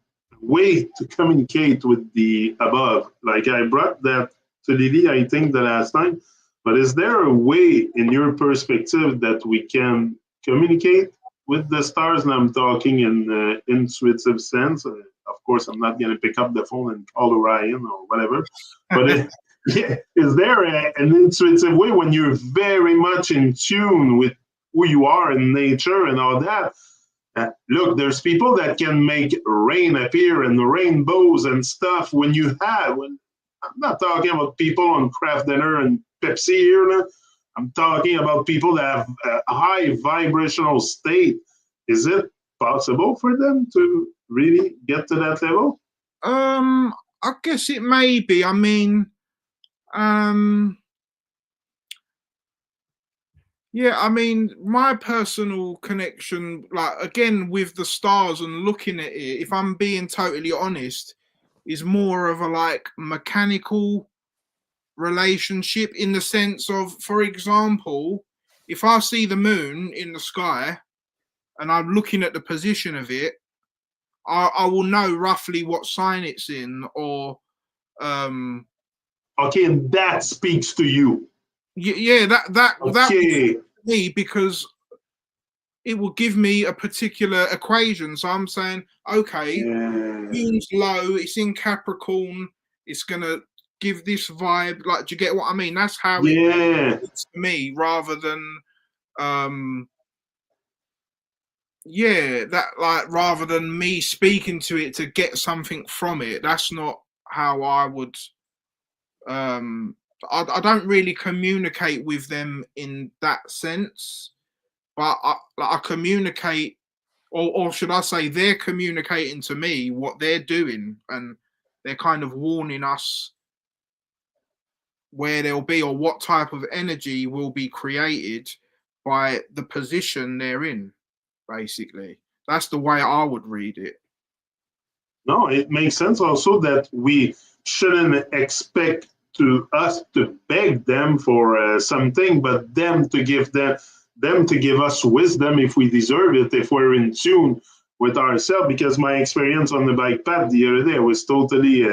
way to communicate with the above. Like I brought that to Lily, I think the last time. But is there a way in your perspective that we can communicate with the stars? And I'm talking in intuitive sense. Of course, I'm not going to pick up the phone and call Orion or whatever. But is there an intuitive way when you're very much in tune with who you are in nature and all that, Look, there's people that can make rain appear and rainbows and stuff when you have. I'm not talking about people on craft dinner and Pepsi here. No? I'm talking about people that have a high vibrational state. Is it possible for them to really get to that level? I guess it may be. I mean, yeah, I mean, my personal connection, like again with the stars and looking at it, if I'm being totally honest, is more of a like mechanical relationship in the sense of, for example, if I see the moon in the sky and I'm looking at the position of it, I will know roughly what sign it's in, or okay, and that speaks to you. Yeah, that okay. me, because it will give me a particular equation. So I'm saying, okay, moon's low, it's in Capricorn, it's gonna give this vibe. Like, do you get what I mean? That's how it's to me, rather than rather than me speaking to it to get something from it. That's not how I would I don't really communicate with them in that sense, but I communicate, or should I say, they're communicating to me what they're doing, and they're kind of warning us where they'll be or what type of energy will be created by the position they're in. Basically, that's the way I would read it. No, it makes sense also that we shouldn't expect us to beg them for something, but them to give us wisdom if we deserve it, if we're in tune with ourselves. Because my experience on the bike path the other day was totally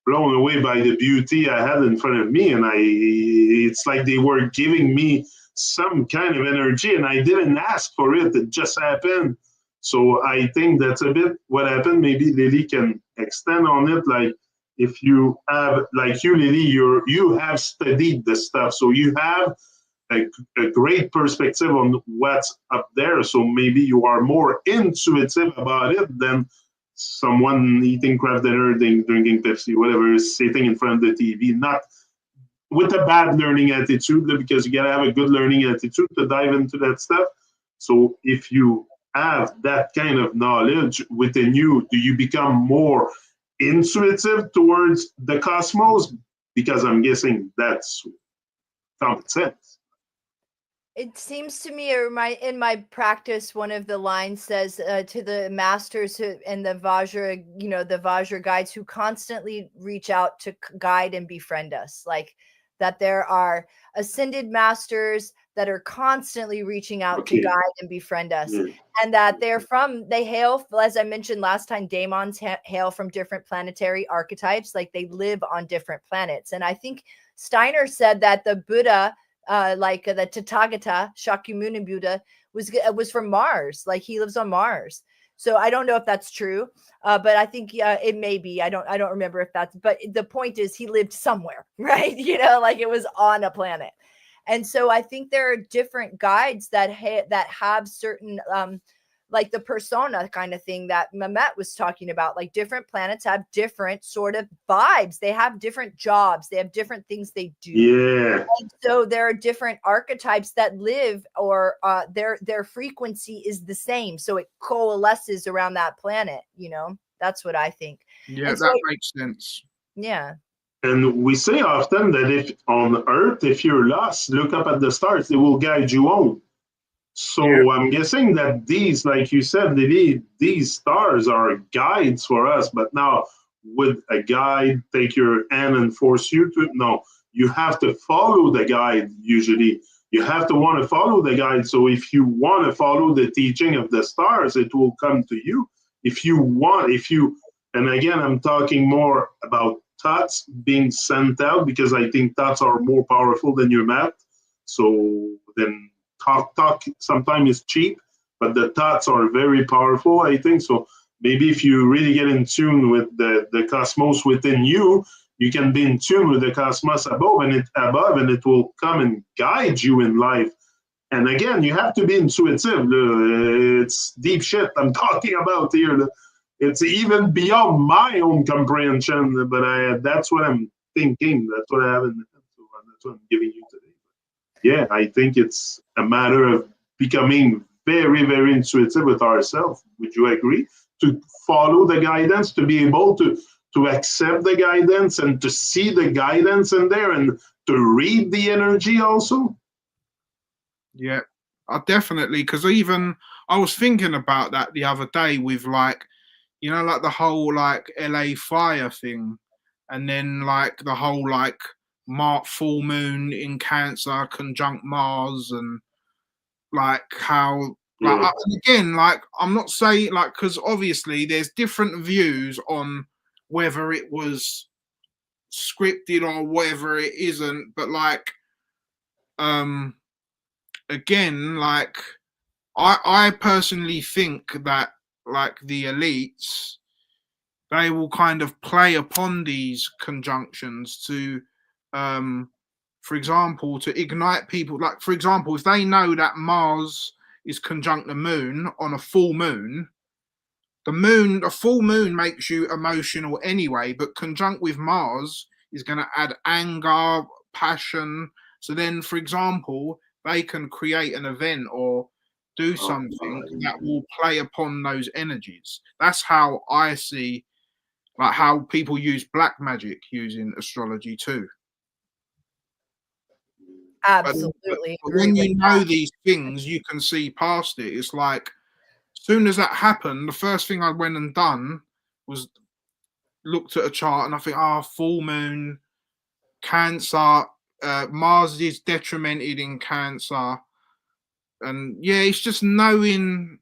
blown away by the beauty I had in front of me, and it's like they were giving me some kind of energy, and I didn't ask for it; it just happened. So I think that's a bit what happened. Maybe Lily can extend on it. Like, if you have, like you, Lily, you have studied the stuff, so you have a great perspective on what's up there. So maybe you are more intuitive about it than someone eating craft dinner, drinking Pepsi, whatever, sitting in front of the TV, not with a bad learning attitude, because you gotta have a good learning attitude to dive into that stuff. So if you have that kind of knowledge within you, do you become more intuitive towards the cosmos? Because I'm guessing that's common sense. It seems to me, in my practice, one of the lines says to the masters and the Vajra, the Vajra guides who constantly reach out to guide and befriend us, like that there are ascended masters that are constantly reaching out to guide and befriend us. And that they hail, as I mentioned last time, daemons hail from different planetary archetypes, like they live on different planets. And I think Steiner said that the Buddha, like the Tathagata, Shakyamuni Buddha, was from Mars, like he lives on Mars. So I don't know if that's true, but I think it may be. I don't remember if that's. But the point is, he lived somewhere, right? Like it was on a planet. And so I think there are different guides that have certain, like the persona kind of thing that Mehmet was talking about. Like different planets have different sort of vibes. They have different jobs. They have different things they do. Yeah. And so there are different archetypes that live, or their frequency is the same. So it coalesces around that planet. That's what I think. Yeah, and that makes sense. Yeah. And we say often that if on Earth, if you're lost, look up at the stars, they will guide you home. So I'm guessing that these, like you said, these stars are guides for us. But now, would a guide take your hand and force you to? No, you have to follow the guide. Usually, you have to want to follow the guide. So if you want to follow the teaching of the stars, it will come to you. And again, I'm talking more about thoughts being sent out, because I think thoughts are more powerful than your math. So then talk sometimes is cheap, but the thoughts are very powerful, I think. So maybe if you really get in tune with the cosmos within you, you can be in tune with the cosmos above, and it will come and guide you in life. And again, you have to be intuitive. It's deep shit I'm talking about here. It's even beyond my own comprehension, but that's what I'm thinking. That's what I have in mind. So that's what I'm giving you today. Yeah, I think it's a matter of becoming very, very intuitive with ourselves. Would you agree? To follow the guidance, to be able to accept the guidance and to see the guidance in there and to read the energy also. Yeah, I definitely, because even I was thinking about that the other day with like, you know, like the whole like LA fire thing, and then like the whole like full moon in Cancer conjunct Mars, and like how like and again, like I'm not saying like, because obviously there's different views on whether it was scripted or whether it isn't, but like again, like I personally think that like the elites, they will kind of play upon these conjunctions to for example, to ignite people. Like, for example, if they know that Mars is conjunct the moon on a full moon, a full moon makes you emotional anyway, but conjunct with Mars is going to add anger, passion. So then, for example, they can create an event or do something that will play upon those energies. That's how I see, like, how people use black magic using astrology too. Absolutely. But when you know these things, you can see past it. It's like, as soon as that happened, the first thing I went and done was looked at a chart and I think, full moon, Cancer, Mars is detrimented in Cancer. And yeah, it's just knowing,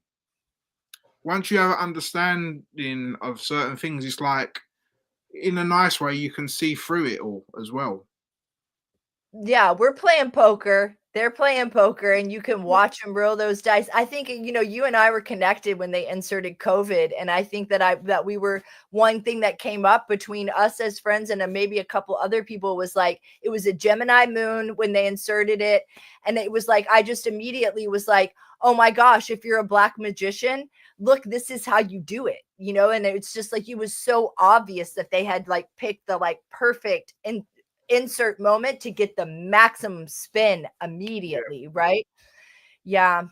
once you have an understanding of certain things, it's like, in a nice way, you can see through it all as well. Yeah, we're playing poker. They're playing poker, and you can watch them roll those dice. I think, you know, you and I were connected when they inserted COVID, and I think that we were, one thing that came up between us as friends and maybe a couple other people was like, it was a Gemini moon when they inserted it, and it was like, I just immediately was like, oh my gosh, if you're a black magician, look, this is how you do it, you know. And it's just like, it was so obvious that they had like picked the like perfect insert moment to get the maximum spin immediately, right? Yeah.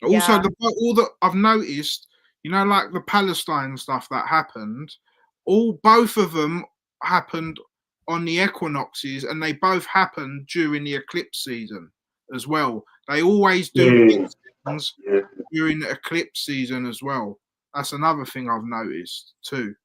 Also, all that I've noticed, you know, like the Palestine stuff that happened, both of them happened on the equinoxes, and they both happened during the eclipse season as well. They always do things during the eclipse season as well. That's another thing I've noticed too.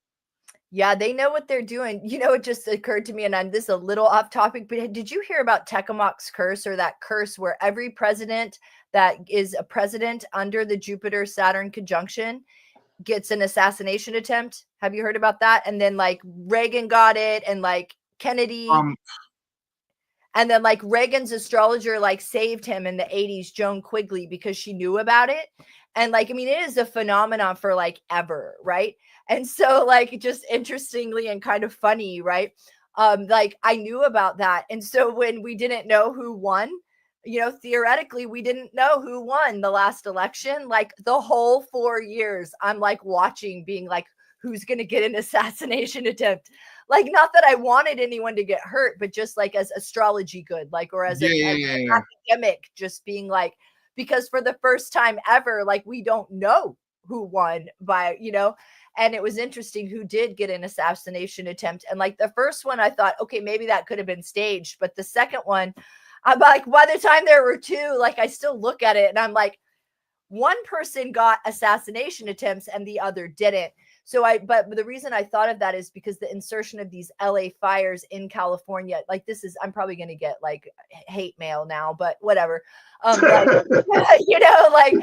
Yeah, they know what they're doing. You know, it just occurred to me, and this is a little off topic, but did you hear about Tecumseh's curse, or that curse where every president that is a president under the Jupiter-Saturn conjunction gets an assassination attempt? Have you heard about that? And then like Reagan got it, and like Kennedy. And then like Reagan's astrologer like saved him in the 80s, Joan Quigley, because she knew about it. And like, I mean, it is a phenomenon for like ever, right? And so like, just interestingly and kind of funny, right? Like I knew about that. And so when we didn't know who won, you know, theoretically, we didn't know who won the last election. Like the whole 4 years, I'm like watching, being like, who's going to get an assassination attempt? Like, not that I wanted anyone to get hurt, but just like as astrology good, like, or as, an academic, just being like, because for the first time ever, like we don't know who won by, you know. And it was interesting who did get an assassination attempt. And like the first one, I thought, okay, maybe that could have been staged. But the second one, I'm like, by the time there were two, like I still look at it and I'm like, one person got assassination attempts and the other didn't. So but the reason I thought of that is because the insertion of these LA fires in California, like this is, I'm probably going to get like hate mail now, but whatever. Like, you know, like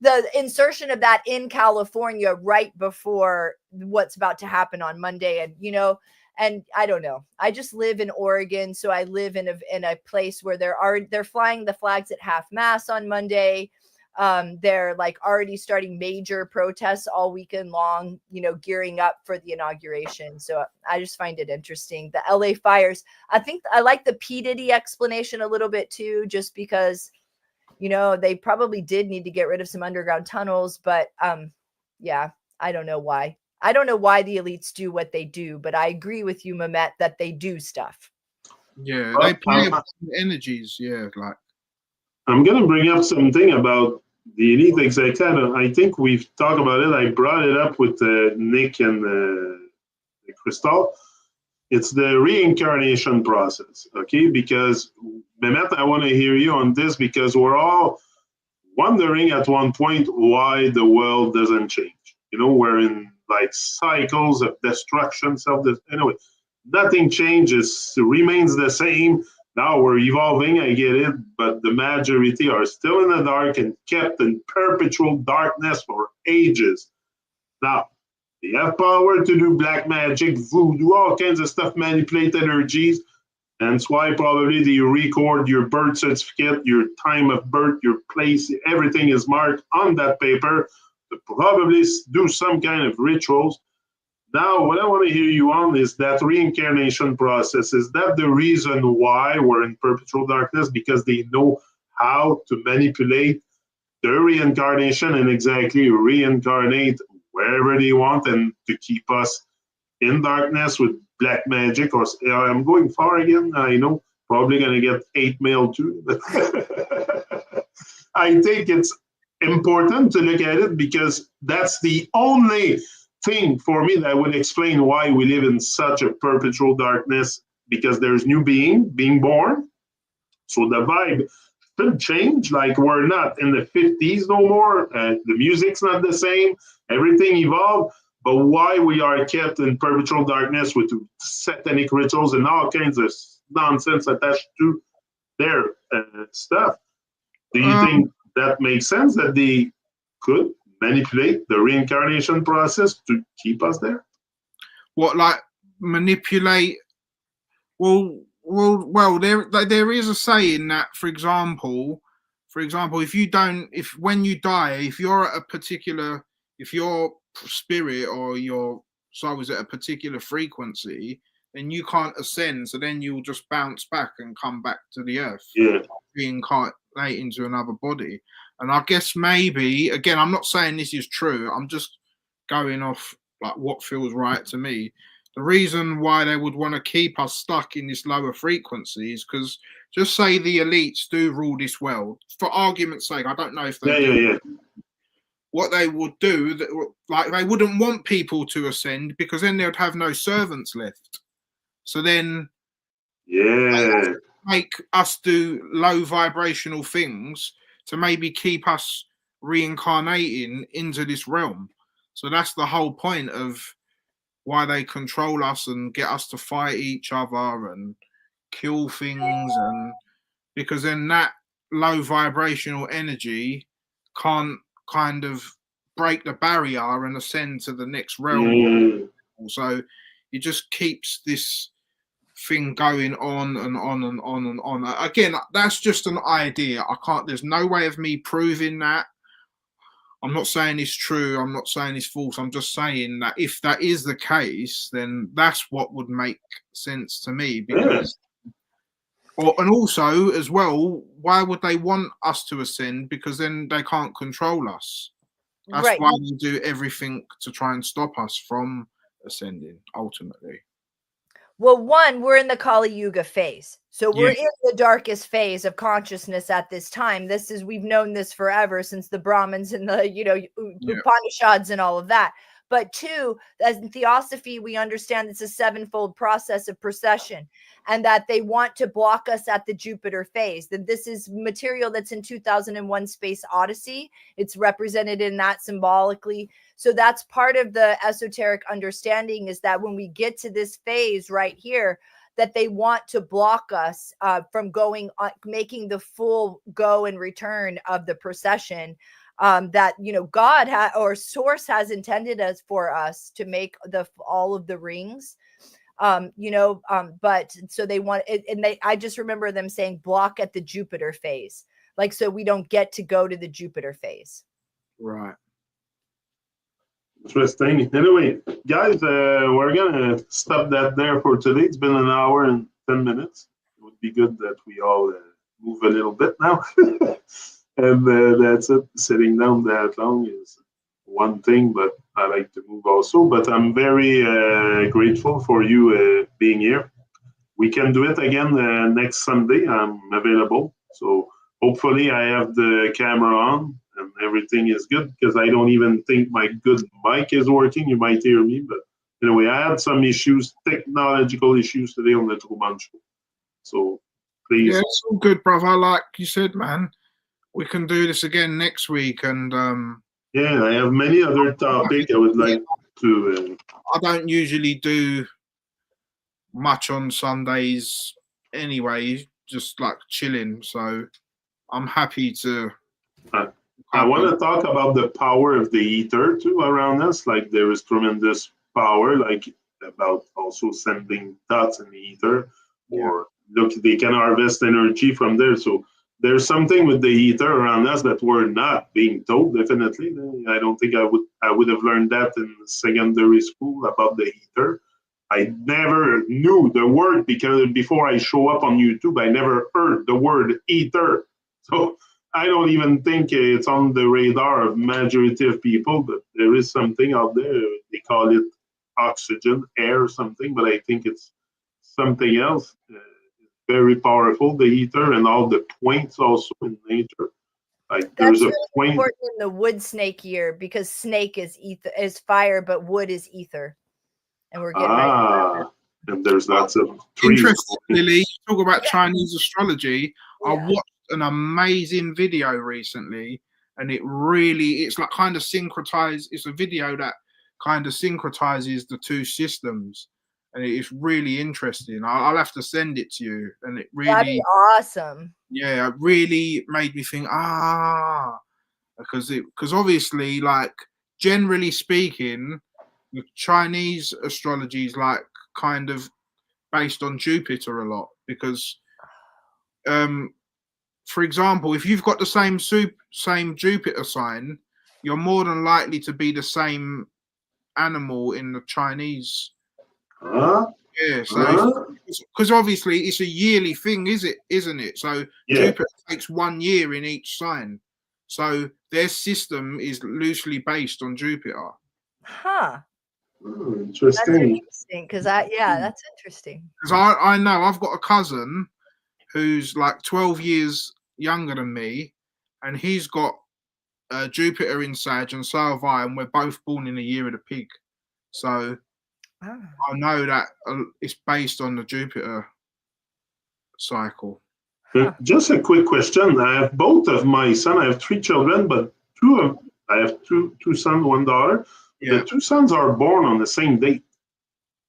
the insertion of that in California right before what's about to happen on Monday. And, you know, and I don't know, I just live in Oregon. So I live in a place where they're flying the flags at half mast on Monday. They're like already starting major protests all weekend long, you know, gearing up for the inauguration. So I just find it interesting. The LA fires, I think I like the P. Diddy explanation a little bit too, just because, you know, they probably did need to get rid of some underground tunnels, but yeah, I don't know why. I don't know why the elites do what they do, but I agree with you, Mehmet, that they do stuff. Yeah, they play up energies. Yeah, like I'm gonna bring up something about the elite executive. I think we've talked about it. I brought it up with Nick and Crystal. It's the reincarnation process, okay? Because Mehmet, I want to hear you on this because we're all wondering at one point why the world doesn't change. You know, we're in like cycles of destruction, anyway, nothing changes, remains the same. Now we're evolving, I get it, but the majority are still in the dark and kept in perpetual darkness for ages. Now, they have power to do black magic, voodoo, all kinds of stuff, manipulate energies. And that's why probably they record your birth certificate, your time of birth, your place, everything is marked on that paper to probably do some kind of rituals. Now, what I want to hear you on is that reincarnation process. Is that the reason why we're in perpetual darkness? Because they know how to manipulate the reincarnation and exactly reincarnate wherever they want and to keep us in darkness with black magic. Or I'm going far again. I know, probably going to get 8 mail too. But I think it's important to look at it because that's the only thing for me that would explain why we live in such a perpetual darkness, because there's new being born. So the vibe should change. Like we're not in the 50s no more. The music's not the same. Everything evolved. But why we are kept in perpetual darkness with satanic rituals and all kinds of nonsense attached to their stuff? Do you think that makes sense that they could manipulate the reincarnation process to keep us there? What, like manipulate? Well. There is a saying that, for example, if when you die, if you're at a particular, if your spirit or your soul is at a particular frequency, then you can't ascend. So then you'll just bounce back and come back to the earth, reincarnate into another body. And I guess maybe, again, I'm not saying this is true. I'm just going off like what feels right to me. The reason why they would want to keep us stuck in this lower frequency is because, just say the elites do rule this world. For argument's sake, I don't know if they do. What they would do, like they wouldn't want people to ascend because then they would have no servants left. So then, they make us do low vibrational things to maybe keep us reincarnating into this realm. So that's the whole point of why they control us and get us to fight each other and kill things, and because then that low vibrational energy can't kind of break the barrier and ascend to the next realm. So it just keeps this thing going on and on and on and on. Again, that's just an idea. There's no way of me proving that. I'm not saying it's true. I'm not saying it's false. I'm just saying that if that is the case, then that's what would make sense to me. Because, and also as well, why would they want us to ascend? Because then they can't control us. That's why they do everything to try and stop us from ascending, ultimately. Well, one, we're in the Kali Yuga phase. So we're in the darkest phase of consciousness at this time. We've known this forever, since the Brahmins and the, Upanishads and all of that. But two, as in Theosophy, we understand it's a sevenfold process of procession, and that they want to block us at the Jupiter phase. That this is material that's in 2001 Space Odyssey. It's represented in that symbolically. So that's part of the esoteric understanding, is that when we get to this phase right here, that they want to block us from going on, making the full go and return of the procession. That God or Source has intended us for us to make all of the rings, but so they want it, and I just remember them saying block at the Jupiter phase, like so we don't get to go to the Jupiter phase. Right. Interesting. Anyway, guys, we're gonna stop that there for today. It's been an hour and 10 minutes. It would be good that we all move a little bit now. And that's it. Sitting down that long is one thing, but I like to move also. But I'm very grateful for you being here. We can do it again next Sunday. I'm available. So hopefully I have the camera on and everything is good because I don't even think my good mic is working. You might hear me, but anyway, I had some issues, technological issues today on the TruMon show. So please. Yeah, it's all good, brother. Like you said, man, we can do this again next week. And yeah, I have many other topics I would like to. I don't usually do much on Sundays anyway, just like chilling. So I'm happy to. I want to talk about the power of the ether too around us. Like there is tremendous power, like about also sending dots in the ether, or look, they can harvest energy from there. So there's something with the ether around us that we're not being told. Definitely, I don't think I would have learned that in secondary school about the ether. I never knew the word because before I show up on YouTube, I never heard the word ether. So I don't even think it's on the radar of majority of people, but there is something out there. They call it oxygen, air, or something, but I think it's something else. Very powerful, the ether and all the points also in nature. Like there's That's a really point. important in the wood snake year because snake is fire, but wood is ether. And we're getting ready. And there's lots of trees. Interestingly, you talk about Chinese astrology. Yeah. I watched an amazing video recently, and it's like kind of syncretized. It's a video that kind of syncretizes the two systems, and it's really interesting. I'll have to send it to you, and it really that'd be awesome. Yeah, it really made me think, because obviously, like generally speaking, the Chinese astrology is like kind of based on Jupiter a lot because, for example, if you've got the same Jupiter sign, you're more than likely to be the same animal in the Chinese. Yeah, so because obviously it's a yearly thing, isn't it? So Jupiter takes 1 year in each sign. So their system is loosely based on Jupiter. Huh. Interesting. That's interesting because that's interesting. Because I know I've got a cousin who's like 12 years younger than me, and he's got Jupiter in Sag, and so have I, and we're both born in the year of the pig. So I know that it's based on the Jupiter cycle. Just a quick question. I have both of my sons. I have 3 children, but I have two sons, 1 daughter. Yeah. The 2 sons are born on the same date.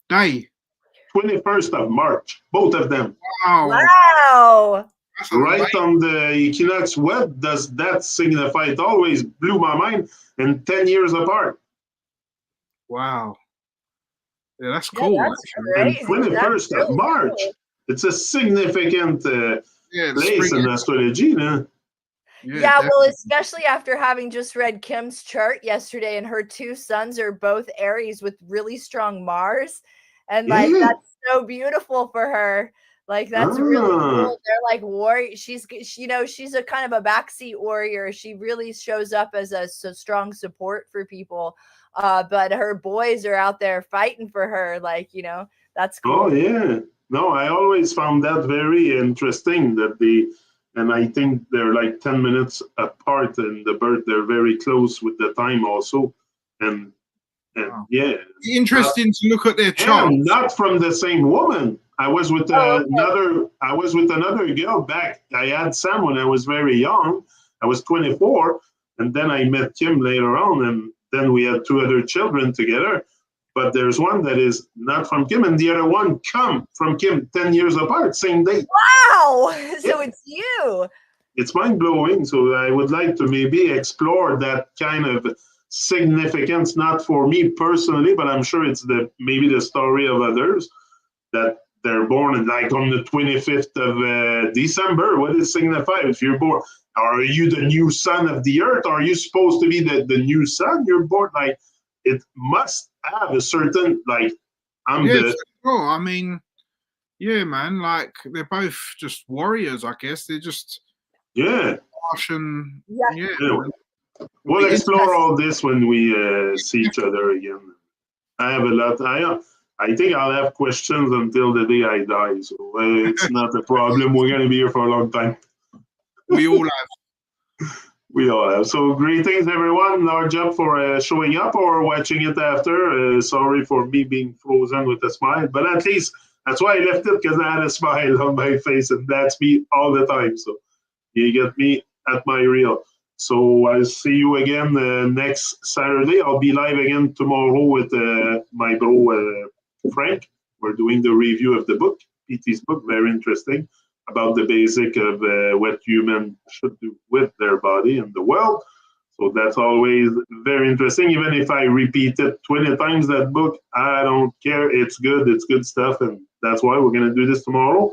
21st of March, both of them. Wow. Right on the equinox. What does that signify? It always blew my mind. And 10 years apart. Wow. Yeah, that's cool. That's crazy. And 21st of March. Cool. It's a significant place in astrology, huh? Yeah, well, especially after having just read Kim's chart yesterday, and her 2 sons are both Aries with really strong Mars, and like that's so beautiful for her. Like that's really cool. They're like warrior. She's a kind of a backseat warrior. She really shows up as a strong support for people. But her boys are out there fighting for her. Like that's cool. Oh yeah. No, I always found that very interesting that and I think they're like 10 minutes apart in the birth. They're very close with the time also. And yeah. Interesting to look at their charts. Not from the same woman. I was with another girl back. I had Sam when I was very young. I was 24. And then I met Kim later on. And then we had 2 other children together. But there's one that is not from Kim, and the other one come from Kim 10 years apart, same day. Wow! So it's you. It's mind-blowing. So I would like to maybe explore that kind of significance, not for me personally, but I'm sure it's maybe the story of others that they're born like on the 25th of December. What does it signify? If you're born, are you the new son of the earth? Are you supposed to be the new son? You're born like it must have a certain I mean, yeah, man. Like they're both just warriors, I guess. They're just harsh and Yeah. Anyway, we'll explore all this when we see each other again. I have a lot. I think I'll have questions until the day I die, so it's not a problem. We're going to be here for a long time. we all have. We all have. So greetings, everyone. Large up for showing up or watching it after. Sorry for me being frozen with a smile, but at least that's why I left it, because I had a smile on my face, and that's me all the time. So you get me at my real. So I'll see you again next Saturday. I'll be live again tomorrow with my bro Frank. We're doing the review of the book, PT's book, very interesting, about the basic of what humans should do with their body in the world. So that's always very interesting. Even if I repeat it 20 times, that book, I don't care. It's good stuff. And that's why we're going to do this tomorrow.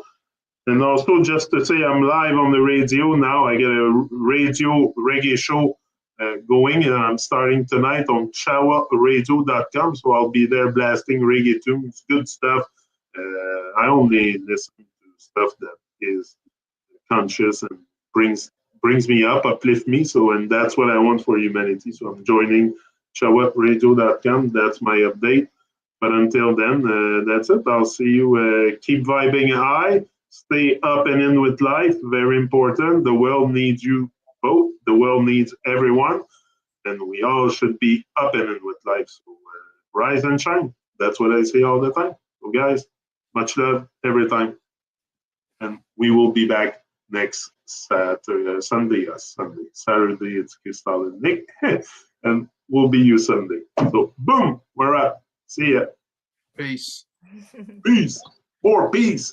And also, just to say, I'm live on the radio now. I get a radio reggae show going, and I'm starting tonight on chawaradio.com. So I'll be there blasting reggae tunes, good stuff. I only listen to stuff that is conscious and brings me up, uplift me. So, and that's what I want for humanity. So I'm joining chawaradio.com. That's my update. But until then, that's it. I'll see you. Keep vibing high. Stay up and in with life. Very important. The world needs you both. The world needs everyone. And we all should be up and in with life. So rise and shine. That's what I say all the time. So guys, much love every time. And we will be back next Sunday. Saturday, it's Crystal and Nick. And we'll be you Sunday. So boom, we're up. See ya. Peace. Peace. More peace.